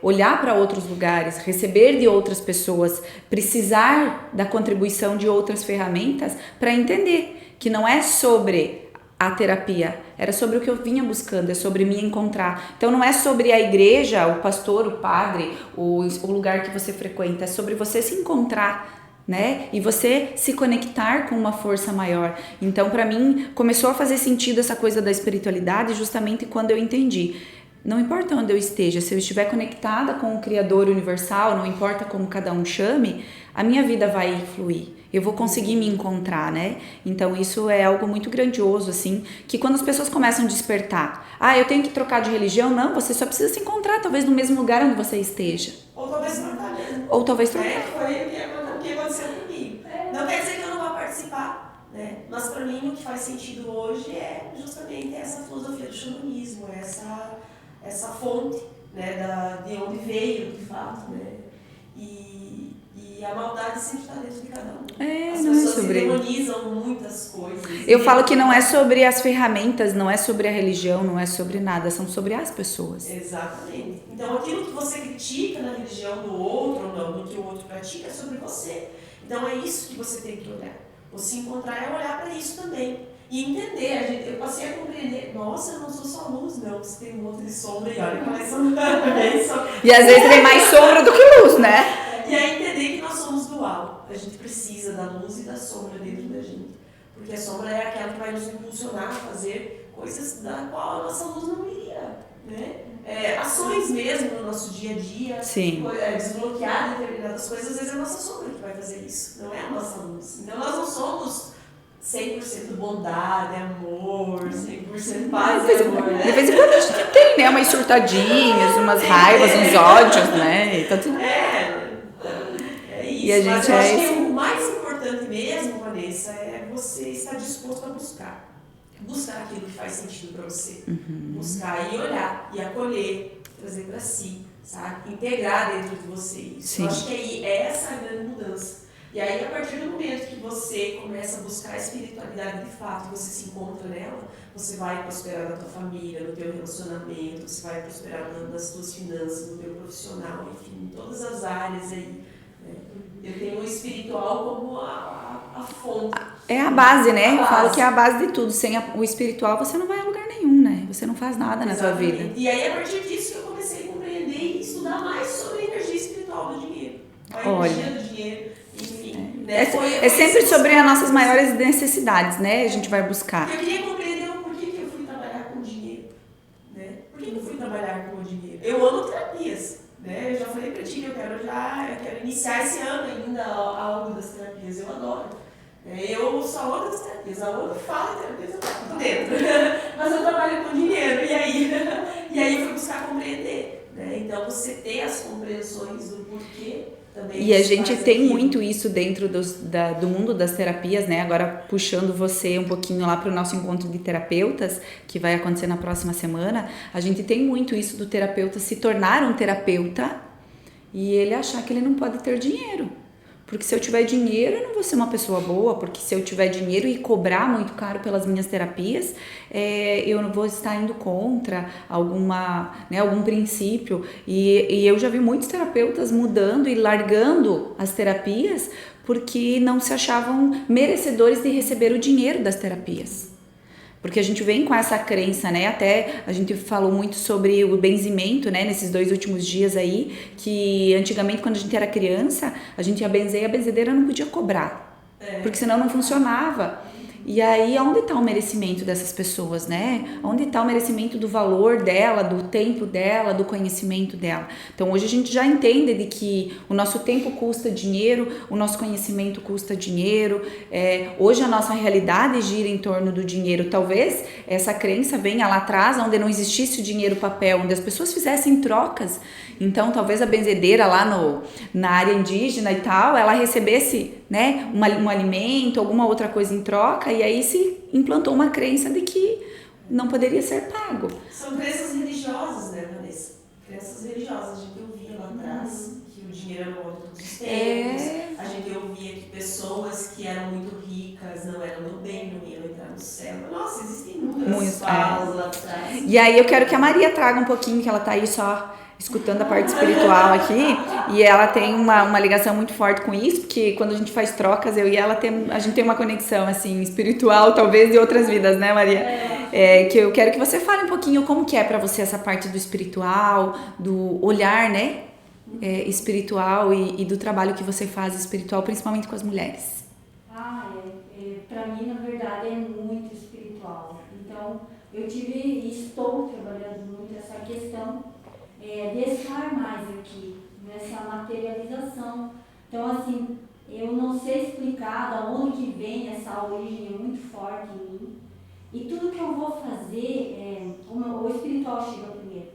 Speaker 1: olhar para outros lugares, receber de outras pessoas, precisar da contribuição de outras ferramentas para entender que não é sobre a terapia, era sobre o que eu vinha buscando, é sobre me encontrar. Então não é sobre a igreja, o pastor, o padre, o lugar que você frequenta, é sobre você se encontrar né? E você se conectar com uma força maior. Então, para mim, começou a fazer sentido essa coisa da espiritualidade justamente quando eu entendi. Não importa onde eu esteja, se eu estiver conectada com o Criador Universal, não importa como cada um chame, a minha vida vai fluir. Eu vou conseguir me encontrar, né? Então isso é algo muito grandioso, assim, que quando as pessoas começam a despertar, eu tenho que trocar de religião, não, você só precisa se encontrar, talvez no mesmo lugar onde você esteja.
Speaker 2: Ou talvez trocar mesmo.
Speaker 1: Ou talvez trocar.
Speaker 2: Foi o que aconteceu comigo. Não quer dizer que eu não vou participar, né? Mas para mim o que faz sentido hoje é justamente essa filosofia do xamanismo, essa fonte, né, de onde veio, de fato, né? E a maldade sempre está dentro de cada um. As pessoas se demonizam muitas coisas.
Speaker 1: Eu falo que não é sobre as ferramentas, não é sobre a religião, não é sobre nada, são sobre as pessoas.
Speaker 2: Exatamente. Então aquilo que você critica na religião do outro, ou não, do que o outro pratica, é sobre você. Então é isso que você tem que olhar. Você encontrar é olhar para isso também. E entender, eu passei a compreender, nossa, eu não sou só luz, não, você tem um monte de sombra e olha como é sombra.
Speaker 1: E às vezes tem mais sombra do que luz, né?
Speaker 2: E aí entender que nós somos dual, a gente precisa da luz e da sombra dentro da gente. Porque a sombra é aquela que vai nos impulsionar a fazer coisas da qual a nossa luz não iria, né? Ações mesmo no nosso dia a dia, desbloquear determinadas coisas, às vezes é a nossa sombra que vai fazer isso, não é a nossa luz. Então nós não somos 100% bondade, amor, 100% paz e amor, né?
Speaker 1: De vez em quando a gente tem, né? Umas surtadinhas, umas raivas, uns ódios, né? Tá tudo...
Speaker 2: É isso.
Speaker 1: E a gente
Speaker 2: mas eu acho que o mais importante mesmo, Vanessa, é você estar disposto a buscar. Buscar aquilo que faz sentido para você. Buscar e olhar, e acolher, trazer para si, sabe? Integrar dentro de você isso.
Speaker 1: Sim.
Speaker 2: Eu acho que aí é essa a grande mudança. E aí, a partir do momento que você começa a buscar a espiritualidade de fato, você se encontra nela, você vai prosperar na tua família, no teu relacionamento, você vai prosperar nas tuas finanças, no teu profissional, enfim, em todas as áreas aí. Né? Eu tenho o espiritual como a fonte.
Speaker 1: É a base, né? Eu falo que é a base de tudo. Sem o espiritual, você não vai a lugar nenhum, né? Você não faz nada na sua vida.
Speaker 2: E aí, a partir disso, que eu comecei a compreender e estudar mais sobre a energia espiritual do dinheiro. A energia do dinheiro. Enfim, né?
Speaker 1: É sempre sobre as nossas maiores necessidades, né? A gente vai buscar.
Speaker 2: Eu queria compreender o porquê que eu fui trabalhar com dinheiro, né? Por que eu fui trabalhar com o dinheiro? Eu amo terapias, né? Eu já falei pra ti que eu quero iniciar esse ano ainda algo das terapias. Eu adoro. Eu sou a outra das terapias. A outra fala terapias, eu tô dentro. Mas eu trabalho com dinheiro. E aí eu fui buscar compreender, né? Então você ter as compreensões do porquê.
Speaker 1: E a gente tem muito isso dentro do mundo das terapias, né? Agora puxando você um pouquinho lá para o nosso encontro de terapeutas, que vai acontecer na próxima semana, a gente tem muito isso do terapeuta se tornar um terapeuta e ele achar que ele não pode ter dinheiro. Porque se eu tiver dinheiro, eu não vou ser uma pessoa boa, porque se eu tiver dinheiro e cobrar muito caro pelas minhas terapias, eu não vou estar indo contra algum princípio. E eu já vi muitos terapeutas mudando e largando as terapias porque não se achavam merecedores de receber o dinheiro das terapias. Porque a gente vem com essa crença, né? Até a gente falou muito sobre o benzimento, né? Nesses 2 últimos dias aí, que antigamente quando a gente era criança, a gente ia benzer e a benzedeira não podia cobrar. Porque senão não funcionava. E aí, onde está o merecimento dessas pessoas, né? Onde está o merecimento do valor dela, do tempo dela, do conhecimento dela? Então, hoje a gente já entende de que o nosso tempo custa dinheiro, o nosso conhecimento custa dinheiro. Hoje a nossa realidade gira em torno do dinheiro. Talvez essa crença venha lá atrás, onde não existisse o dinheiro papel, onde as pessoas fizessem trocas. Então, talvez a benzedeira lá na área indígena e tal, ela recebesse, né, um alimento, alguma outra coisa em troca, e aí se implantou uma crença de que não poderia ser pago.
Speaker 2: São crenças religiosas, né, Vanessa? Crenças religiosas. A gente ouvia lá atrás que o dinheiro era o modo de todos os tempos. A gente ouvia que pessoas que eram muito ricas não eram do bem, não iam entrar no céu. Nossa, existem muitas falas lá atrás.
Speaker 1: E aí eu quero que a Maria traga um pouquinho, que ela tá aí só escutando a parte espiritual aqui, e ela tem uma ligação muito forte com isso, porque quando a gente faz trocas, eu e ela a gente tem uma conexão assim espiritual, talvez de outras vidas, né, Maria? Que eu quero que você fale um pouquinho como que é pra você essa parte do espiritual, do olhar, né, espiritual e do trabalho que você faz espiritual, principalmente com as mulheres?
Speaker 3: Para mim, na verdade, é muito espiritual. Então, eu tive e estou trabalhando muito essa questão de estar mais aqui, nessa materialização. Então, assim, eu não sei explicar de onde que vem essa origem, é muito forte em mim. E tudo que eu vou fazer, o espiritual chega primeiro.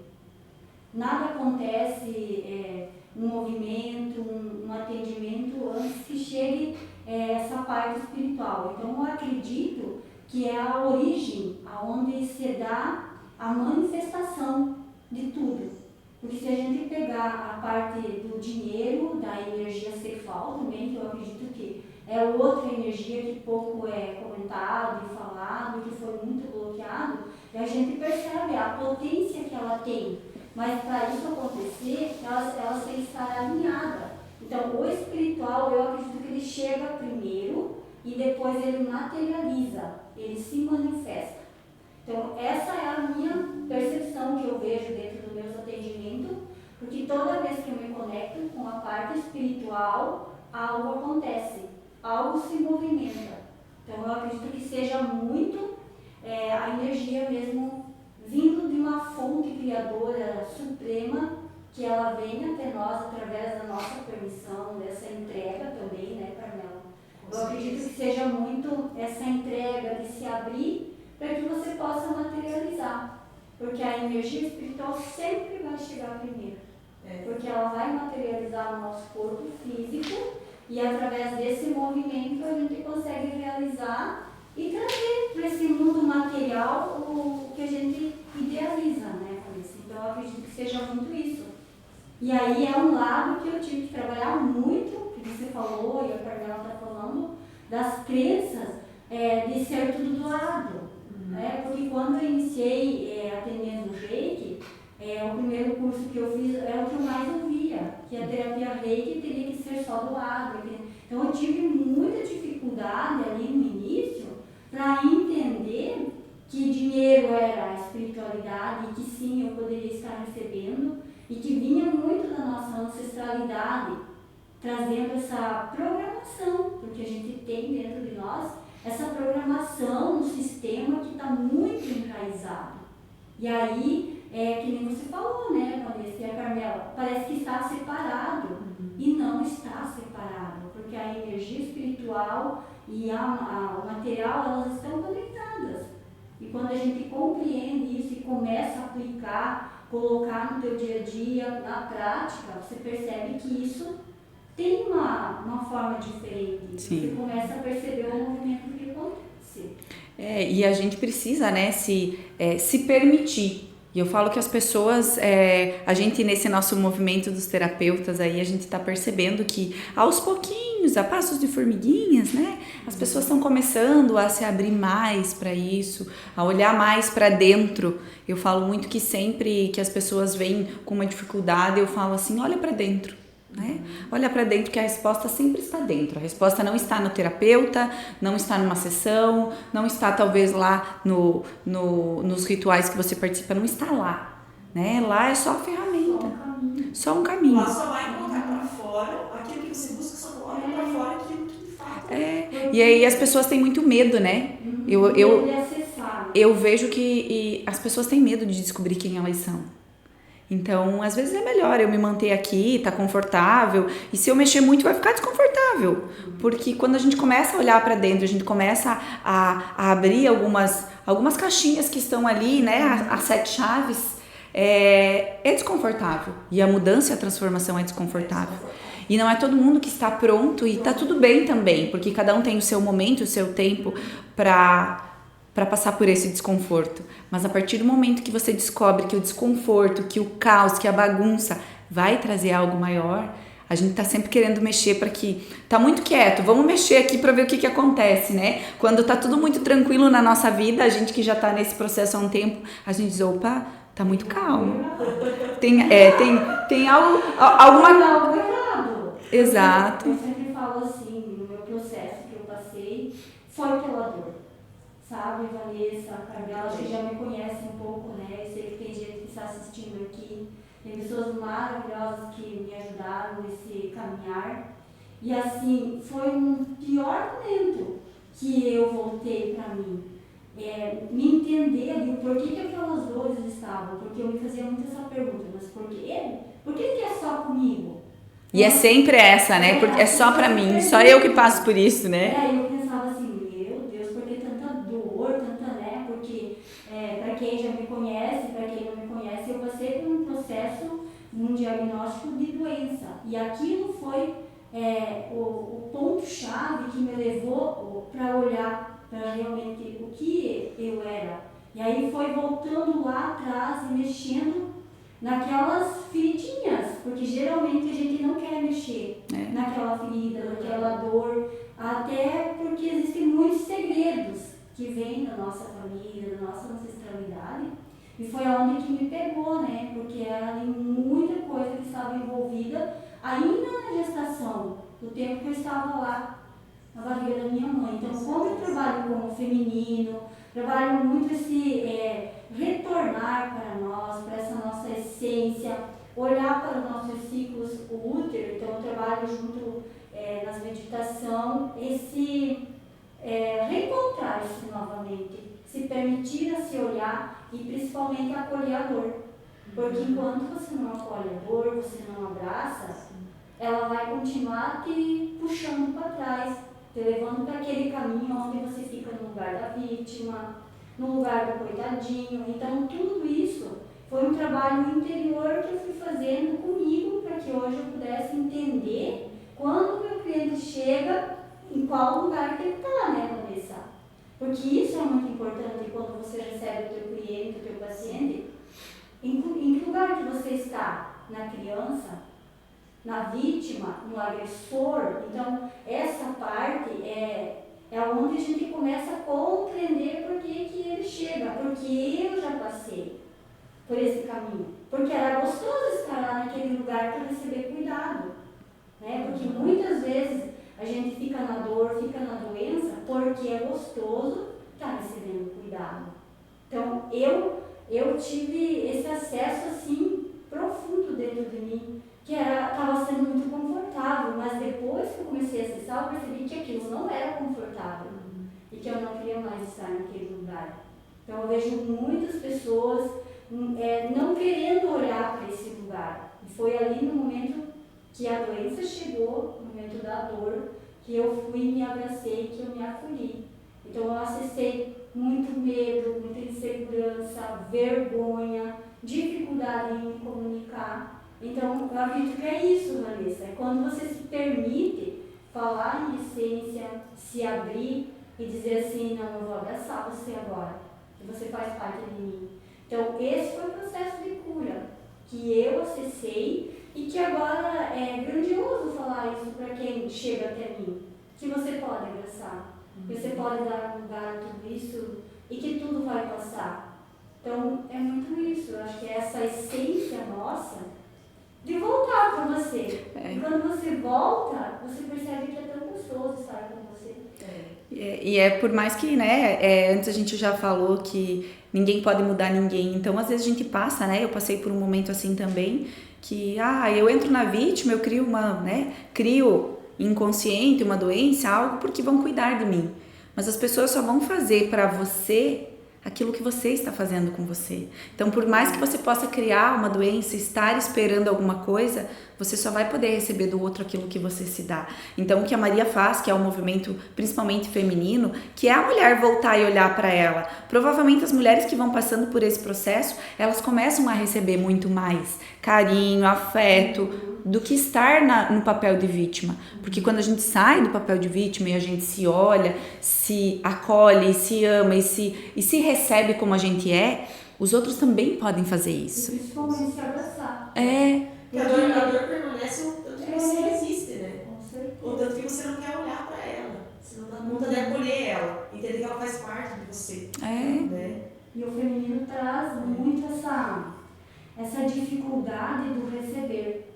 Speaker 3: Nada acontece, um movimento, um atendimento, antes que chegue essa parte espiritual. Então, eu acredito que é a origem, aonde se dá a manifestação de tudo. Porque se a gente pegar a parte do dinheiro, da energia sexual também, que eu acredito que é outra energia que pouco é comentado e falado, que foi muito bloqueado, e a gente percebe a potência que ela tem. Mas para isso acontecer, elas têm que estar alinhadas. Então, o espiritual, eu acredito que ele chega primeiro e depois ele materializa, ele se manifesta. Então, essa é a minha percepção que eu vejo dentro dos meus atendimentos, porque toda vez que eu me conecto com a parte espiritual, algo acontece, algo se movimenta. Então, eu acredito que seja muito a energia mesmo vindo de uma fonte criadora suprema, que ela venha até nós através da nossa permissão, dessa entrega também, né, Carmela? Eu acredito que seja muito essa entrega de se abrir para que você possa materializar. Porque a energia espiritual sempre vai chegar primeiro. Porque ela vai materializar o nosso corpo físico e através desse movimento a gente consegue realizar e trazer para esse mundo material o que a gente idealiza, né, Vanessa? Então eu acredito que seja muito isso. E aí é um lado que eu tive que trabalhar muito, que você falou e a Carmela está falando, das crenças de ser tudo doado. Porque quando eu iniciei atendendo o Reiki, o primeiro curso que eu fiz é o que eu mais ouvia, que a terapia Reiki teria que ser só doada. Então eu tive muita dificuldade ali no início para entender que dinheiro era a espiritualidade e que sim, eu poderia estar recebendo e que vinha muito da nossa ancestralidade, trazendo essa programação, porque a gente tem dentro de nós essa programação, um sistema que está muito enraizado. E aí, que nem você falou, né, Vanessa e a Carmela, parece que está separado, e não está separado, porque a energia espiritual e o material, elas estão conectadas. E quando a gente compreende isso e começa a aplicar, colocar no teu dia a dia, na prática, você percebe que isso tem uma forma diferente.
Speaker 1: Sim.
Speaker 3: Você começa a perceber o movimento que acontece.
Speaker 1: E a gente precisa, né, se permitir. E eu falo que as pessoas, a gente nesse nosso movimento dos terapeutas aí, a gente está percebendo que aos pouquinhos, a passos de formiguinhas, né, as pessoas estão começando a se abrir mais para isso, a olhar mais para dentro. Eu falo muito que sempre que as pessoas vêm com uma dificuldade, eu falo assim, olha para dentro. Né? Olha para dentro, que a resposta sempre está dentro. A resposta não está no terapeuta, não está numa sessão, não está talvez lá nos rituais que você participa, não está lá, né? Lá é só a ferramenta, só um caminho.
Speaker 2: Lá só vai colocar para fora aquilo que você busca, só coloca para fora aquilo que de fato.
Speaker 1: E aí as pessoas têm muito medo, né? Eu vejo que as pessoas têm medo de descobrir quem elas são. Então, às vezes é melhor eu me manter aqui, tá confortável, e se eu mexer muito vai ficar desconfortável, porque quando a gente começa a olhar para dentro, a gente começa a abrir algumas caixinhas que estão ali, né, as 7 chaves, é desconfortável, e a mudança e a transformação é desconfortável. E não é todo mundo que está pronto, e tá tudo bem também, porque cada um tem o seu momento, o seu tempo para passar por esse desconforto. Mas a partir do momento que você descobre que o desconforto, que o caos, que a bagunça vai trazer algo maior, a gente tá sempre querendo mexer para que... Tá muito quieto, vamos mexer aqui para ver o que acontece, né? Quando tá tudo muito tranquilo na nossa vida, a gente que já tá nesse processo há um tempo, a gente diz, opa, tá muito calmo. Tem alguma... Exato.
Speaker 3: Eu sempre falo assim, no meu processo que eu passei, foi pela dor. Sabe, Vanessa, Carmela, acho que já me conhece um pouco, né? Eu sei que tem gente que está assistindo aqui. tem pessoas maravilhosas que me ajudaram nesse caminhar. E assim, foi um pior momento que eu voltei para mim. Me entender ali, por que aquelas dores estavam? Porque eu me fazia muito essa pergunta, mas por quê? Por que é só comigo?
Speaker 1: E é sempre essa, né? Porque é só pra mim, só eu que passo por isso, né?
Speaker 3: Eu pensava assim, meu Deus, por que tanta dor, tanta, né? Porque para quem já me conhece, para quem não me conhece, eu passei por um processo, um diagnóstico de doença. E aquilo foi o ponto-chave que me levou para olhar para realmente o que eu era. E aí foi voltando lá atrás e mexendo naquelas feridinhas, porque geralmente a gente não quer mexer naquela ferida, naquela dor, até porque existem muitos segredos que vêm da nossa família, da nossa ancestralidade, e foi onde que me pegou, né? Porque era ali muita coisa que estava envolvida ainda na gestação, do tempo que eu estava lá na barriga da minha mãe. Então, quando eu trabalho com o feminino, trabalho muito esse retornar para nós, para essa nossa essência, olhar para os nossos ciclos útero. Então, eu trabalho junto nas meditação, esse reencontrar-se novamente, se permitir a se olhar e principalmente acolher a dor. Porque enquanto você não acolhe a dor, você não abraça, ela vai continuar te puxando para trás, te levando para aquele caminho onde você fica no lugar da vítima, no lugar do coitadinho. Então, tudo isso foi um trabalho interior que eu fui fazendo comigo para que hoje eu pudesse entender quando o meu cliente chega, em qual lugar que ele está, né, Vanessa? Porque isso é muito importante quando você recebe o teu cliente, o teu paciente. Em que lugar que você está? Na criança? Na vítima? No agressor? Então, essa parte é onde a gente começa a compreender por que ele chega, porque eu já passei por esse caminho, porque era gostoso estar lá naquele lugar para receber cuidado, né? Porque muitas vezes a gente fica na dor, fica na doença, porque é gostoso estar recebendo cuidado. Então, eu tive esse acesso assim profundo dentro de mim, que estava sendo muito confortável, mas depois que eu comecei a acessar, eu percebi que aquilo não era confortável e que eu não queria mais estar naquele lugar. Então eu vejo muitas pessoas não querendo olhar para esse lugar. E foi ali no momento que a doença chegou, no momento da dor, que eu fui e me abracei, que eu me acolhi. Então eu acessei muito medo, muita insegurança, vergonha, dificuldade em me comunicar. Então, eu acredito que é isso, Vanessa. É quando você se permite falar em essência, se abrir e dizer assim, não, eu vou abraçar você agora, que você faz parte de mim. Então, esse foi o processo de cura que eu acessei e que agora é grandioso falar isso para quem chega até mim, que você pode abraçar, que você pode dar lugar a tudo isso e que tudo vai passar. Então, é muito isso. Eu acho que é essa essência nossa de voltar para você. E quando você volta, você percebe que é tão gostoso estar com você.
Speaker 1: E por mais que, né, antes a gente já falou que ninguém pode mudar ninguém, então às vezes a gente passa, né, eu passei por um momento assim também, que, eu entro na vítima, eu crio inconsciente, uma doença, algo porque vão cuidar de mim. Mas as pessoas só vão fazer para você aquilo que você está fazendo com você. Então, por mais que você possa criar uma doença, estar esperando alguma coisa, você só vai poder receber do outro aquilo que você se dá. Então, o que a Maria faz, que é um movimento principalmente feminino, que é a mulher voltar e olhar para ela. Provavelmente as mulheres que vão passando por esse processo, elas começam a receber muito mais carinho, afeto, do que estar no papel de vítima. Porque quando a gente sai do papel de vítima e a gente se olha, se acolhe, se ama e se recebe como a gente é, os outros também podem fazer isso.
Speaker 3: E principalmente se abraçar.
Speaker 2: A dor permanece o tanto que você resiste, né?
Speaker 3: Com certeza.
Speaker 2: O tanto que você não quer olhar para ela. Você não dá conta de acolher ela. Entender que ela faz parte de você. Né?
Speaker 3: E o feminino traz muito essa dificuldade do receber.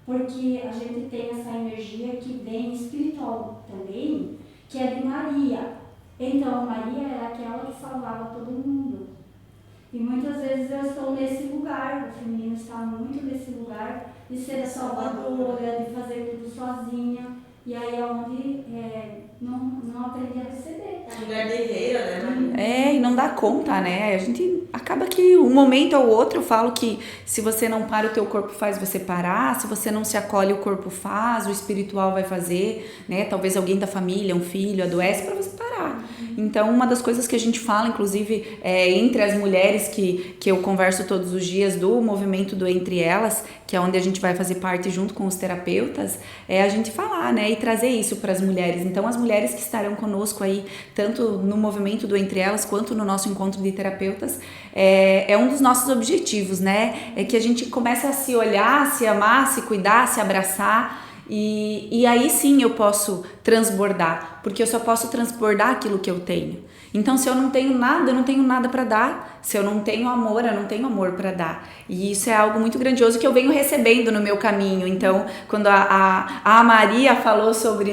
Speaker 3: Porque a gente tem essa energia que vem espiritual também, que é de Maria. Então, Maria era aquela que salvava todo mundo. E muitas vezes eu estou nesse lugar, o feminino está muito de ser a salvadora, de fazer tudo sozinha. E aí é onde não aprendi a receber.
Speaker 2: A mulher guerreira, né, Maria?
Speaker 1: E não dá conta, né? A gente acaba que um momento ao outro eu falo que se você não para, o teu corpo faz você parar, se você não se acolhe, o corpo faz, o espiritual vai fazer, né? Talvez alguém da família, um filho, adoece para você parar. Então, uma das coisas que a gente fala, inclusive, entre as mulheres que eu converso todos os dias do movimento do Entre Elas, que é onde a gente vai fazer parte junto com os terapeutas, é a gente falar, né? E trazer isso para as mulheres. Então, as mulheres que estarão conosco aí, tanto no movimento do Entre Elas, quanto no nosso encontro de terapeutas, é um dos nossos objetivos, né? É que a gente comece a se olhar, se amar, se cuidar, se abraçar. E aí sim eu posso transbordar, porque eu só posso transbordar aquilo que eu tenho. Então, se eu não tenho nada, eu não tenho nada para dar. Se eu não tenho amor, eu não tenho amor para dar. E isso é algo muito grandioso que eu venho recebendo no meu caminho. Então, quando a Maria falou sobre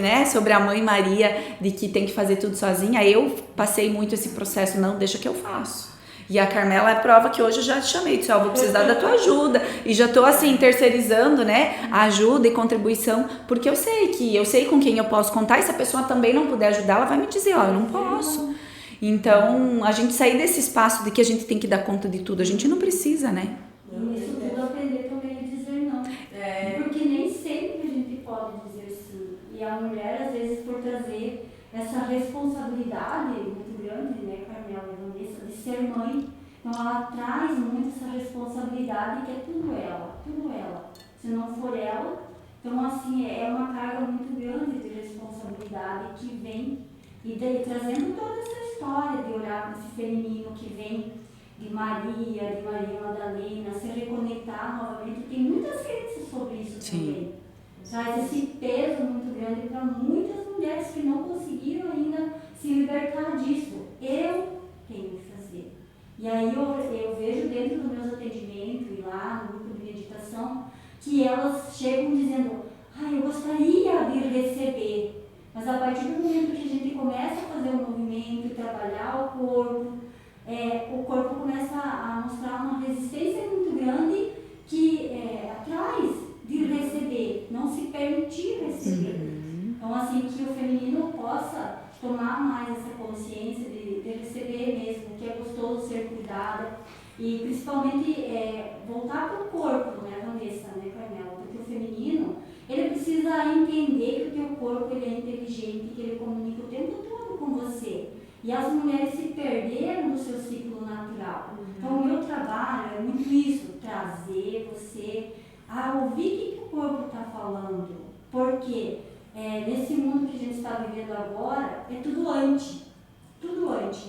Speaker 1: a mãe Maria, de que tem que fazer tudo sozinha, eu passei muito esse processo, não, deixa que eu faço. E a Carmela é prova que hoje eu já te chamei, disse, vou precisar da tua ajuda. E já tô assim, terceirizando, né, a ajuda e contribuição, porque eu sei com quem eu posso contar, e se a pessoa também não puder ajudar, ela vai me dizer, eu não posso. Então, a gente sair desse espaço de que a gente tem que dar conta de tudo, a gente não precisa, né?
Speaker 3: E isso tudo aprender também a dizer não. Porque nem sempre a gente pode dizer sim. E a mulher, às vezes, por trazer essa responsabilidade muito grande, né, Carmela e Vanessa, de ser mãe, então ela traz muito essa responsabilidade que é tudo ela. Se não for ela, então assim, é uma carga muito grande de responsabilidade que vem e daí, trazendo toda essa história de olhar para esse feminino que vem de Maria Madalena, se reconectar novamente, tem muitas crenças sobre isso. Sim. Também. Traz esse peso muito grande para muitas mulheres que não conseguiram ainda se libertar disso. Eu tenho que fazer. E aí eu vejo dentro dos meus atendimentos e lá no grupo de meditação que elas chegam dizendo, eu gostaria de receber. Mas a partir do momento que a gente começa a fazer o movimento, trabalhar o corpo começa a mostrar uma resistência muito grande que atrás de receber, não se permitir receber. Então, assim, que o feminino possa tomar mais essa consciência de receber mesmo, que é gostoso ser cuidada e principalmente voltar para o corpo, né, Vanessa, né, Carmela? Porque o feminino, ele precisa entender que o teu corpo ele é inteligente, que ele comunica o tempo todo com você. E as mulheres se perderam do seu ciclo natural. Então, o meu trabalho é muito isso, trazer você a ouvir o que o corpo está falando. Porque nesse mundo que a gente está vivendo agora, é tudo anti,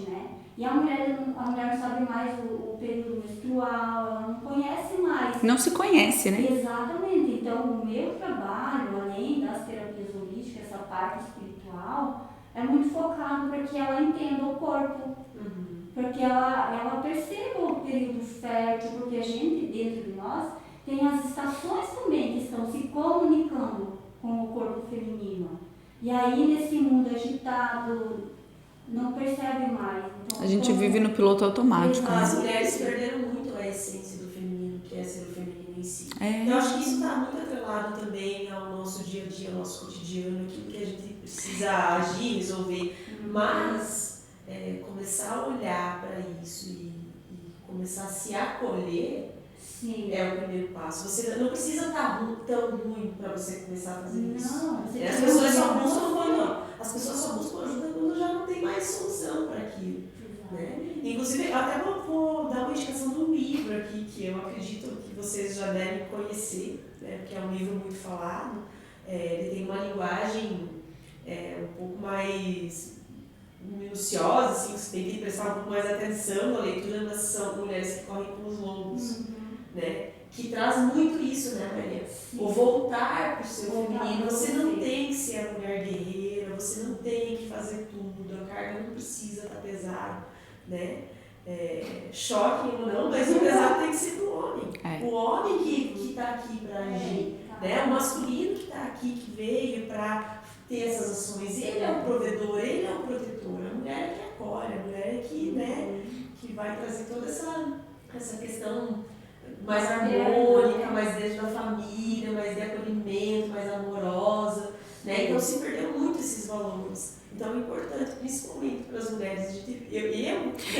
Speaker 3: né? E a mulher não sabe mais o período menstrual, ela não conhece mais.
Speaker 1: Não se conhece, né?
Speaker 3: Exatamente. Então, o meu trabalho, além das terapias holísticas, essa parte espiritual, é muito focado para que ela entenda o corpo. Para que ela perceba o período fértil, porque a gente, dentro de nós, tem as estações também que estão se comunicando com o corpo feminino. E aí, nesse mundo agitado, não percebe mais. Então,
Speaker 1: a gente vive no piloto automático.
Speaker 2: As mulheres perderam muito a essência do feminino, que é ser o feminino em si. Eu acho que isso está muito atrelado também ao nosso dia a dia, ao nosso cotidiano, aquilo que a gente precisa agir, resolver. Mas começar a olhar para isso e começar a se acolher. Sim. É o primeiro passo. Você não precisa estar tão ruim para você começar a fazer isso. As pessoas só buscam ajuda quando já não tem mais solução para aquilo. Né? Inclusive, até vou dar uma indicação de um livro aqui que eu acredito que vocês já devem conhecer, né? Porque é um livro muito falado. Ele tem uma linguagem um pouco mais minuciosa, assim, você tem que prestar um pouco mais atenção na leitura, mas são mulheres que correm com os lobos. Né? Que traz muito isso, né, Maria? Sim. O voltar para o seu feminino. Você não tem que ser a mulher guerreira, você não tem que fazer tudo, a carga não precisa estar pesada, né? Choque ou não, mas o pesado tem que ser do homem. O homem que está aqui para agir, né? O masculino que está aqui, que veio para ter essas ações. Ele é o provedor, ele é o protetor. A mulher é que acolhe, a mulher é que, né, que vai trazer toda essa questão mais harmônica, mais dentro da família, Então se perdeu muito esses valores. Então é importante, principalmente para as mulheres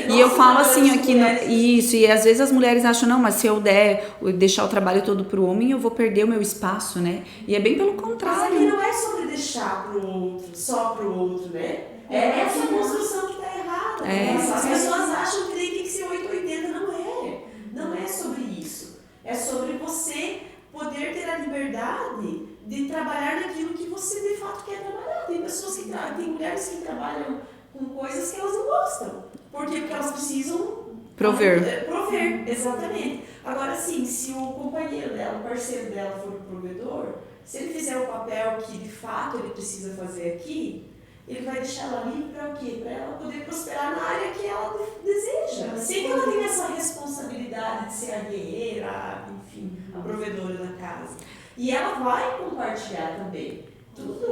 Speaker 1: e eu falo assim aqui, isso, e às vezes as mulheres acham, não, mas se eu deixar o trabalho todo pro homem, eu vou perder o meu espaço, né? E é bem pelo contrário.
Speaker 2: Mas aqui não é sobre deixar pro outro, só pro outro, né? É essa construção que tá errada. As pessoas acham que tem que ser 880, não é sobre isso. É sobre você poder ter a liberdade de trabalhar naquilo que você de fato quer trabalhar. Tem pessoas tem mulheres que trabalham com coisas que elas não gostam. Por quê? Porque elas precisam
Speaker 1: prover,
Speaker 2: exatamente. Agora sim, se o companheiro dela, o parceiro dela for o provedor, se ele fizer o papel que de fato ele precisa fazer aqui, ele vai deixar ela livre para o quê? Para ela poder prosperar na área que ela deseja. Sem que ela tenha essa responsabilidade de ser a guerreira, enfim, a provedora da casa. E ela vai compartilhar também. Tudo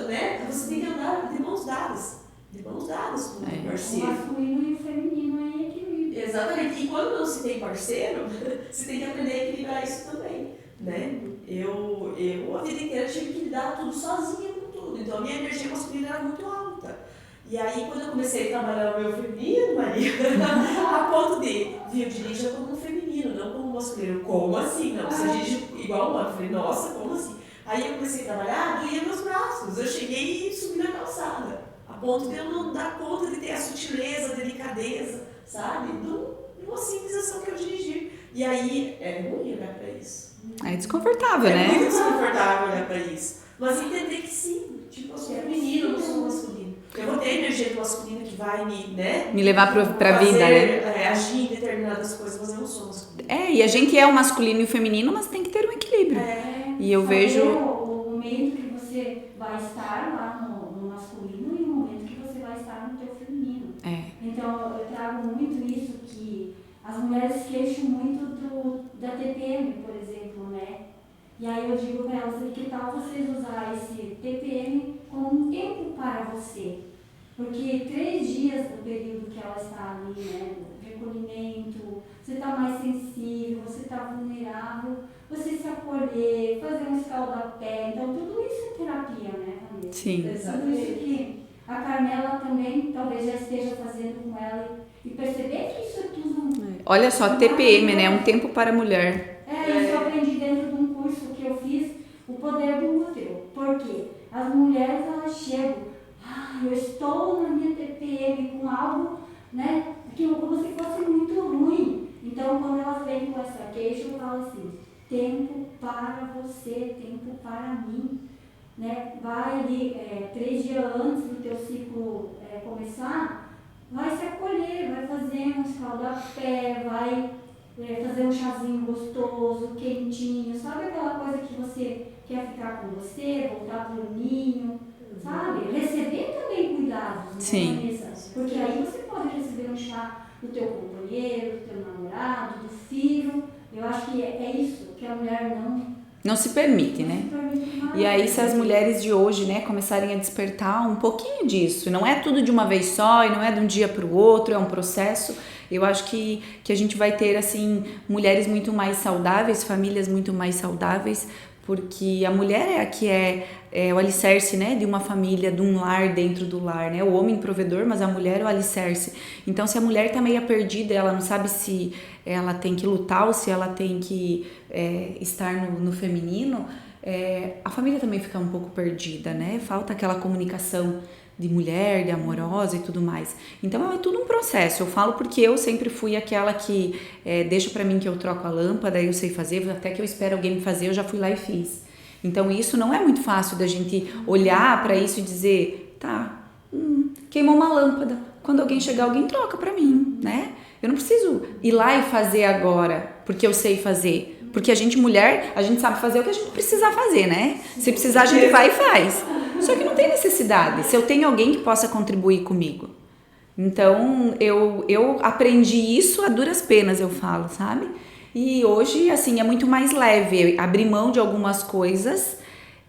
Speaker 2: né? Você tem que andar de mãos dadas. De mãos dadas com o parceiro.
Speaker 3: O masculino e o feminino é equilíbrio.
Speaker 2: Exatamente. E quando não se tem parceiro, você tem que aprender a equilibrar isso também. Né? Eu a vida inteira tive que lidar tudo sozinha com tudo. Então a minha energia masculina era muito alta. E aí quando eu comecei a trabalhar o meu feminino, Maria, a ponto de eu dirija como um feminino, não como um masculino. Como assim? Não, você dirige igual um homem. Eu falei, nossa, como assim? Aí eu comecei a trabalhar, doía meus braços. Eu cheguei e subi na calçada. A ponto de eu não dar conta de ter a sutileza, a delicadeza, sabe? De uma simples ação que eu dirigi. E aí é ruim olhar para isso.
Speaker 1: É desconfortável, né?
Speaker 2: É muito desconfortável olhar para isso. Mas entender que sim, tipo, eu sou feminino, eu não sou masculino. Eu vou ter a energia do masculino que vai me levar pra vida, né? Agir em determinadas coisas, mas eu não sou masculino.
Speaker 1: E a gente é o masculino e o feminino, mas tem que ter um equilíbrio. E eu vejo
Speaker 3: o momento que você vai estar lá no masculino e o momento que você vai estar no teu feminino. Então eu trago muito isso, que as mulheres queixam muito da TPM, por exemplo, né? E aí eu digo para elas, que tal vocês usar esse TPM como um tempo para você? Porque 3 dias do período que ela está ali, né, do recolhimento, você está mais sensível, você está vulnerável, você se acolher, fazer um escaldapé, então tudo isso é terapia, né, Vanessa?
Speaker 1: Sim.
Speaker 3: Tudo isso que a Carmela também talvez já esteja fazendo com ela e perceber que isso é tudo...
Speaker 1: Olha só, TPM, né, um tempo para a mulher.
Speaker 3: Isso eu aprendi dentro de um curso que eu fiz, o poder do útero. Por quê? As mulheres, elas chegam, eu estou na minha TPM com algo, né, que como se fosse muito ruim. Então, quando elas vêm com essa queixa, eu falo assim, tempo para você, tempo para mim. Né? Vai ali 3 dias antes do teu ciclo começar, vai se acolher, vai fazer um escaldapé, vai fazer um chazinho gostoso, quentinho, sabe aquela coisa que você quer ficar com você, voltar pro ninho, sabe? Receber também cuidados, né?
Speaker 1: Sim.
Speaker 3: Porque aí você pode receber um chá do teu companheiro, do teu namorado, do filho. Eu acho que é isso que a mulher
Speaker 1: não se permite, né? E aí, se as mulheres de hoje, né, começarem a despertar um pouquinho disso, não é tudo de uma vez só e não é de um dia para o outro, é um processo. Eu acho que a gente vai ter, assim, mulheres muito mais saudáveis, famílias muito mais saudáveis, porque a mulher é a que é o alicerce, né, de uma família, de um lar dentro do lar, né? O homem provedor, mas a mulher é o alicerce. Então, se a mulher tá meio perdida, ela não sabe se ela tem que lutar ou se ela tem que estar no feminino, a família também fica um pouco perdida, né? Falta aquela comunicação de mulher, de amorosa e tudo mais. Então é tudo um processo. Eu falo porque eu sempre fui aquela que deixa pra mim que eu troco a lâmpada, eu sei fazer, até que eu espero alguém me fazer, eu já fui lá e fiz. Então isso não é muito fácil da gente olhar pra isso e dizer, tá, queimou uma lâmpada. Quando alguém chegar, alguém troca pra mim, né? Eu não preciso ir lá e fazer agora, porque eu sei fazer. Porque a gente, mulher, a gente sabe fazer o que a gente precisar fazer, né? Se precisar, a gente vai e faz. Só que não tem necessidade, se eu tenho alguém que possa contribuir comigo. Então, eu aprendi isso a duras penas, eu falo, sabe? E hoje, assim, é muito mais leve abrir mão de algumas coisas.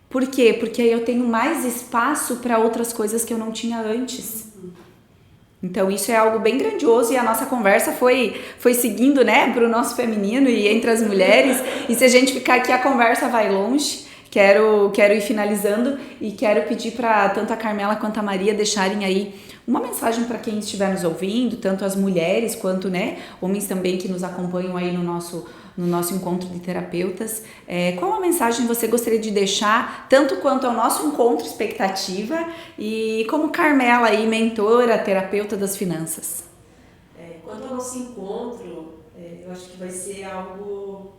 Speaker 1: Por quê? Porque aí eu tenho mais espaço para outras coisas que eu não tinha antes. Então, isso é algo bem grandioso e a nossa conversa foi seguindo, né, para o nosso feminino e entre as mulheres. E se a gente ficar aqui, a conversa vai longe. quero ir finalizando e quero pedir para tanto a Carmela quanto a Maria deixarem aí uma mensagem para quem estiver nos ouvindo, tanto as mulheres quanto, né, homens também que nos acompanham aí no nosso encontro de terapeutas. Qual a mensagem você gostaria de deixar, tanto quanto ao nosso encontro expectativa e como Carmela aí, mentora, terapeuta das finanças?
Speaker 2: Quanto ao nosso encontro, eu acho que vai ser algo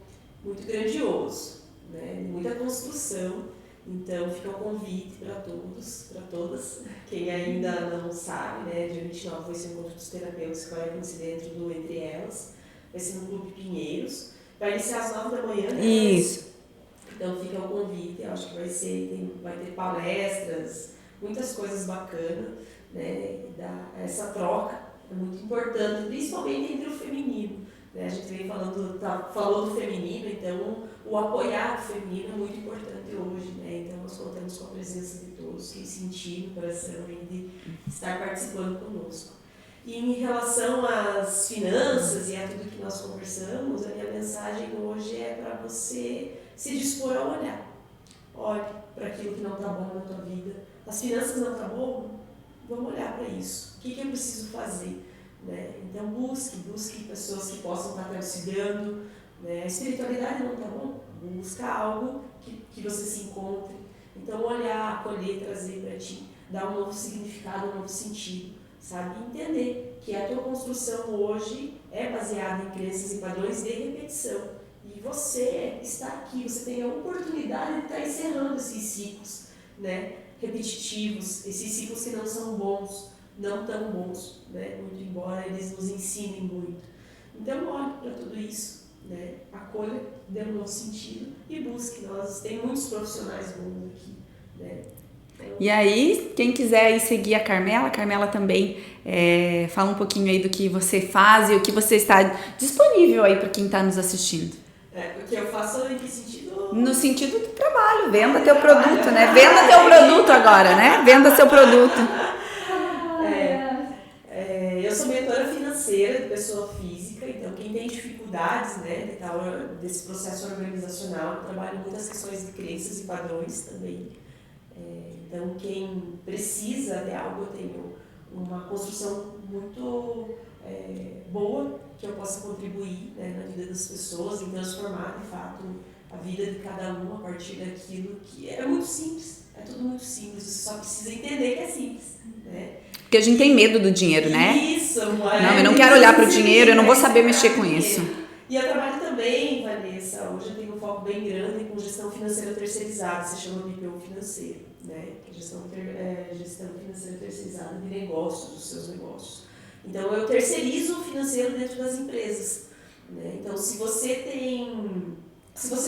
Speaker 2: muito grandioso, né? Muita construção. Então, fica o convite para todos, para todas. Quem ainda não sabe, né, dia 29 vai ser o encontro dos terapeutas que vai acontecer dentro do Entre Elas. Vai ser no Clube Pinheiros. Vai iniciar às 9 da manhã, né?
Speaker 1: Isso.
Speaker 2: Então, fica o convite. Eu acho que vai ter palestras, muitas coisas bacanas, né? Essa troca é muito importante, principalmente entre o feminino. Né? A gente vem falou do feminino, então o apoiar o feminino é muito importante hoje. Né? Então nós contamos com a presença de todos que sentiram o coração de estar participando conosco. E em relação às finanças e a tudo que nós conversamos, a minha mensagem hoje é para você se dispor a olhar. Olhe para aquilo que não está bom na tua vida. As finanças não estão bom? Vamos olhar para isso. O que eu preciso fazer? Né? Então busque pessoas que possam estar te auxiliando. Né? A espiritualidade não está bom? Busca algo que você se encontre. Então olhar, acolher, trazer para ti, dar um novo significado, um novo sentido, sabe? Entender que a tua construção hoje é baseada em crenças e padrões de repetição. E você está aqui, você tem a oportunidade de estar encerrando esses ciclos, né? Repetitivos, esses ciclos que não são bons, não tão bons, né? Muito embora eles nos ensinem muito. Então olhe para tudo isso, né? Acolha, dê um novo sentido e busque. Tem muitos profissionais bons aqui, né? Então,
Speaker 1: e aí, quem quiser aí seguir a Carmela também fala um pouquinho aí do que você faz e o que você está disponível aí para quem está nos assistindo.
Speaker 2: O que eu faço em que sentido?
Speaker 1: No sentido do trabalho, venda teu produto, né? Venda teu produto agora, né? Venda seu produto.
Speaker 2: Eu sou mentora financeira de pessoa física, então quem tem dificuldades, né, desse processo organizacional, eu trabalho muitas questões de crenças e padrões também. Então quem precisa de algo, eu tenho uma construção muito boa que eu possa contribuir, né, na vida das pessoas, em transformar de fato a vida de cada um a partir daquilo que é muito simples, é tudo muito simples, você só precisa entender que é simples, né?
Speaker 1: Porque a gente tem medo do dinheiro, né?
Speaker 2: Isso,
Speaker 1: não, eu não quero olhar para o dinheiro, eu não vou saber mexer com isso.
Speaker 2: E eu trabalho também, Vanessa, hoje eu tenho um foco bem grande com gestão financeira terceirizada, se chama BPO financeiro, né? Que é gestão financeira terceirizada de negócios, dos seus negócios. Então eu terceirizo o financeiro dentro das empresas, né? Então se você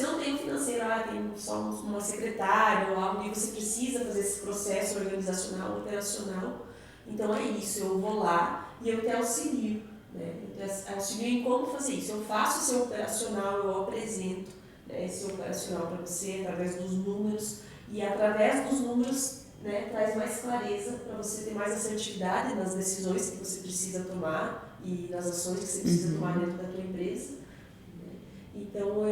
Speaker 2: não tem um financeiro, tem só uma secretária ou algo e você precisa fazer esse processo organizacional, operacional, então é isso, eu vou lá e eu te auxilio, né? Eu te auxilio em como fazer isso. Eu faço o seu operacional, eu apresento, né, esse operacional para você através dos números e através dos números, né, traz mais clareza para você ter mais assertividade nas decisões que você precisa tomar e nas ações que você precisa tomar dentro da tua empresa. Então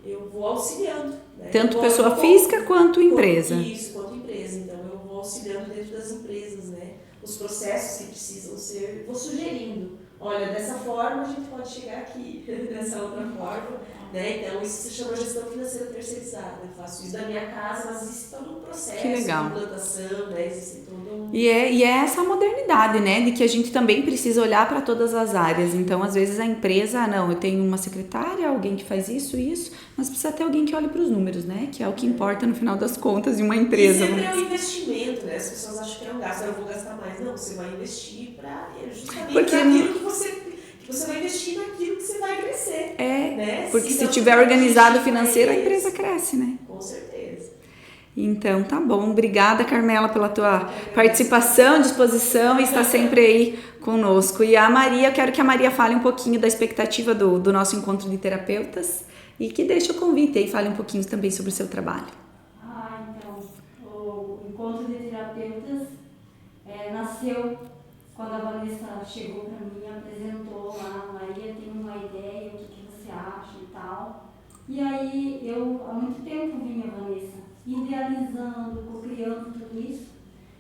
Speaker 2: eu vou auxiliando. Né?
Speaker 1: Tanto pessoa física quanto empresa.
Speaker 2: Isso, quanto empresa. Então eu vou auxiliando dentro das empresas, né? Os processos que precisam ser, vou sugerindo. Olha, dessa forma a gente pode chegar aqui, dessa outra forma. Né? Então isso se chama gestão financeira terceirizada. Eu faço isso da minha casa, mas existe todo um processo de implantação, né? Existe todo um...
Speaker 1: E é essa modernidade, né? De que a gente também precisa olhar para todas as áreas. Então, às vezes a empresa, eu tenho uma secretária, alguém que faz isso, mas precisa ter alguém que olhe para os números, né? Que é o que importa no final das contas em uma empresa.
Speaker 2: E sempre é um investimento, né? As pessoas acham que é um gasto, eu vou gastar mais. Não, você vai investir para justamente aquilo que você vai investir naquilo que você vai crescer. Né?
Speaker 1: Porque se tiver organizado financeiro, a empresa cresce, né?
Speaker 2: Com certeza.
Speaker 1: Então, tá bom. Obrigada, Carmela, pela tua participação, disposição e estar sempre aí conosco. E a Maria, eu quero que a Maria fale um pouquinho da expectativa do nosso encontro de terapeutas e que deixe o convite aí, fale um pouquinho também sobre o seu trabalho.
Speaker 3: Então, o encontro de terapeutas nasceu quando a Vanessa chegou para mim, apresentou lá, Maria, tem uma ideia, o que você acha e tal. E aí eu há muito tempo vinha, Vanessa, idealizando, criando tudo isso.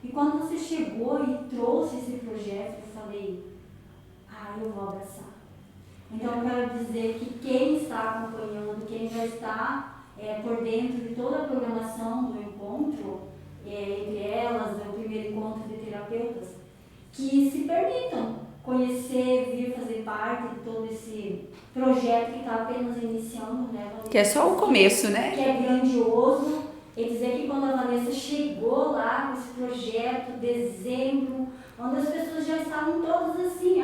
Speaker 3: E quando você chegou e trouxe esse projeto, eu falei, eu vou abraçar. Então eu quero dizer que quem está acompanhando, quem já está por dentro de toda a programação do encontro, entre elas, o primeiro encontro de terapeutas, que se permitam conhecer, vir fazer parte de todo esse projeto que está apenas iniciando, né?
Speaker 1: Que é só o começo, né?
Speaker 3: Que é grandioso. E dizer que quando a Vanessa chegou lá com esse projeto, dezembro, onde as pessoas já estavam todas assim,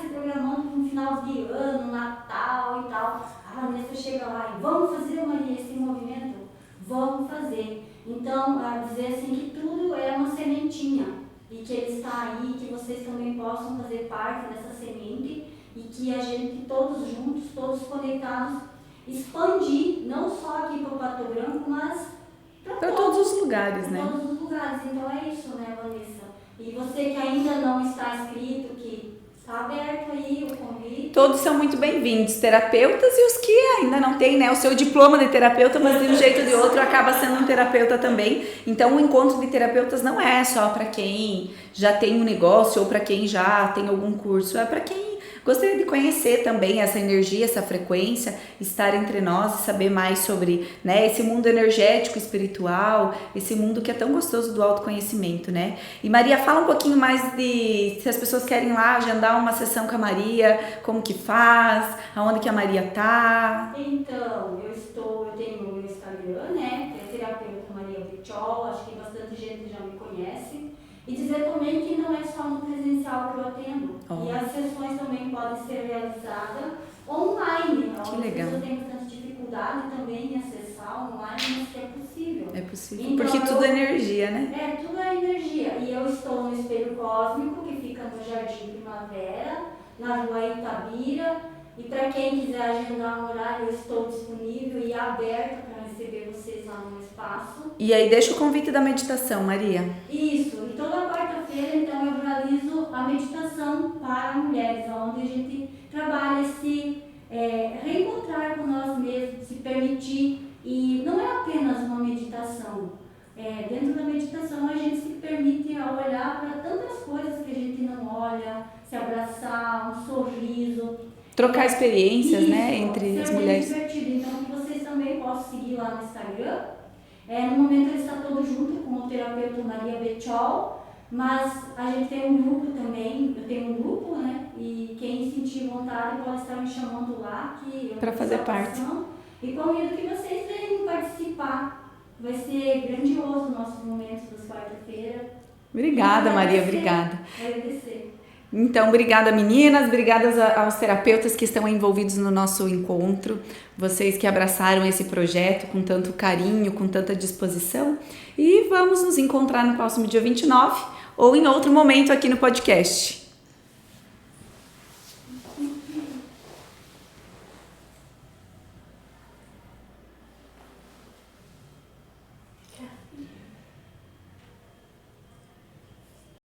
Speaker 3: se programando para um final de ano, Natal e tal. A Vanessa chega lá e vamos fazer, Maria, esse movimento? Vamos fazer. Então, dizer assim que tudo é uma sementinha e que ele está aí, que vocês também possam fazer parte dessa semente e que a gente, todos juntos, todos conectados, expandir, não só aqui para o Pato Branco, mas
Speaker 1: para todos os lugares, né?
Speaker 3: Para todos os lugares. Então é isso, né, Vanessa? E você que ainda não está inscrito, que está aberto aí o convite.
Speaker 1: Todos são muito bem-vindos, terapeutas e os que ainda não têm, né, o seu diploma de terapeuta, mas de um jeito ou de outro acaba sendo um terapeuta também. Então o encontro de terapeutas não é só para quem já tem um negócio ou para quem já tem algum curso, é para quem gostaria de conhecer também essa energia, essa frequência, estar entre nós e saber mais sobre, né, esse mundo energético, espiritual, esse mundo que é tão gostoso do autoconhecimento, né? E Maria, fala um pouquinho mais de se as pessoas querem lá agendar uma sessão com a Maria, como que faz, aonde que a Maria tá.
Speaker 3: Então, eu tenho o meu Instagram, né, que é terapeuta Maria Bechol, acho que bastante gente já me conhece. E dizer também que não é só no presencial que eu atendo. E as sessões também podem ser realizadas online.
Speaker 1: Que legal.
Speaker 3: As pessoas têm bastante dificuldade também em acessar online, mas que é possível.
Speaker 1: É possível,
Speaker 3: então,
Speaker 1: porque tudo é energia, né?
Speaker 3: Tudo é energia. E eu estou no Espelho Cósmico, que fica no Jardim Primavera, na Rua Itabira. E para quem quiser agendar um horário, eu estou disponível e aberta para receber vocês lá no espaço.
Speaker 1: E aí deixa o convite da meditação, Maria.
Speaker 3: Isso, e toda quarta-feira, então, eu realizo a meditação para mulheres, onde a gente trabalha se reencontrar com nós mesmos, se permitir. E não é apenas uma meditação. Dentro da meditação, a gente se permite olhar para tantas coisas que a gente não olha, se abraçar, um sorriso.
Speaker 1: Trocar experiências,
Speaker 3: Isso,
Speaker 1: né, entre as mulheres.
Speaker 3: Divertido. Então, que vocês também possam seguir lá no Instagram. No momento ele está todo junto com o terapeuta Maria Bechol, mas a gente tem um grupo também, eu tenho um grupo, né? E quem sentir vontade pode estar me chamando lá, que eu
Speaker 1: para fazer parte.
Speaker 3: E convido que vocês venham participar. Vai ser grandioso o nosso momento das quarta-feira.
Speaker 1: Obrigada, Maria, obrigada.
Speaker 3: Agradecer.
Speaker 1: Então, obrigada meninas, obrigadas aos terapeutas que estão envolvidos no nosso encontro, vocês que abraçaram esse projeto com tanto carinho, com tanta disposição, e vamos nos encontrar no próximo dia 29 ou em outro momento aqui no podcast.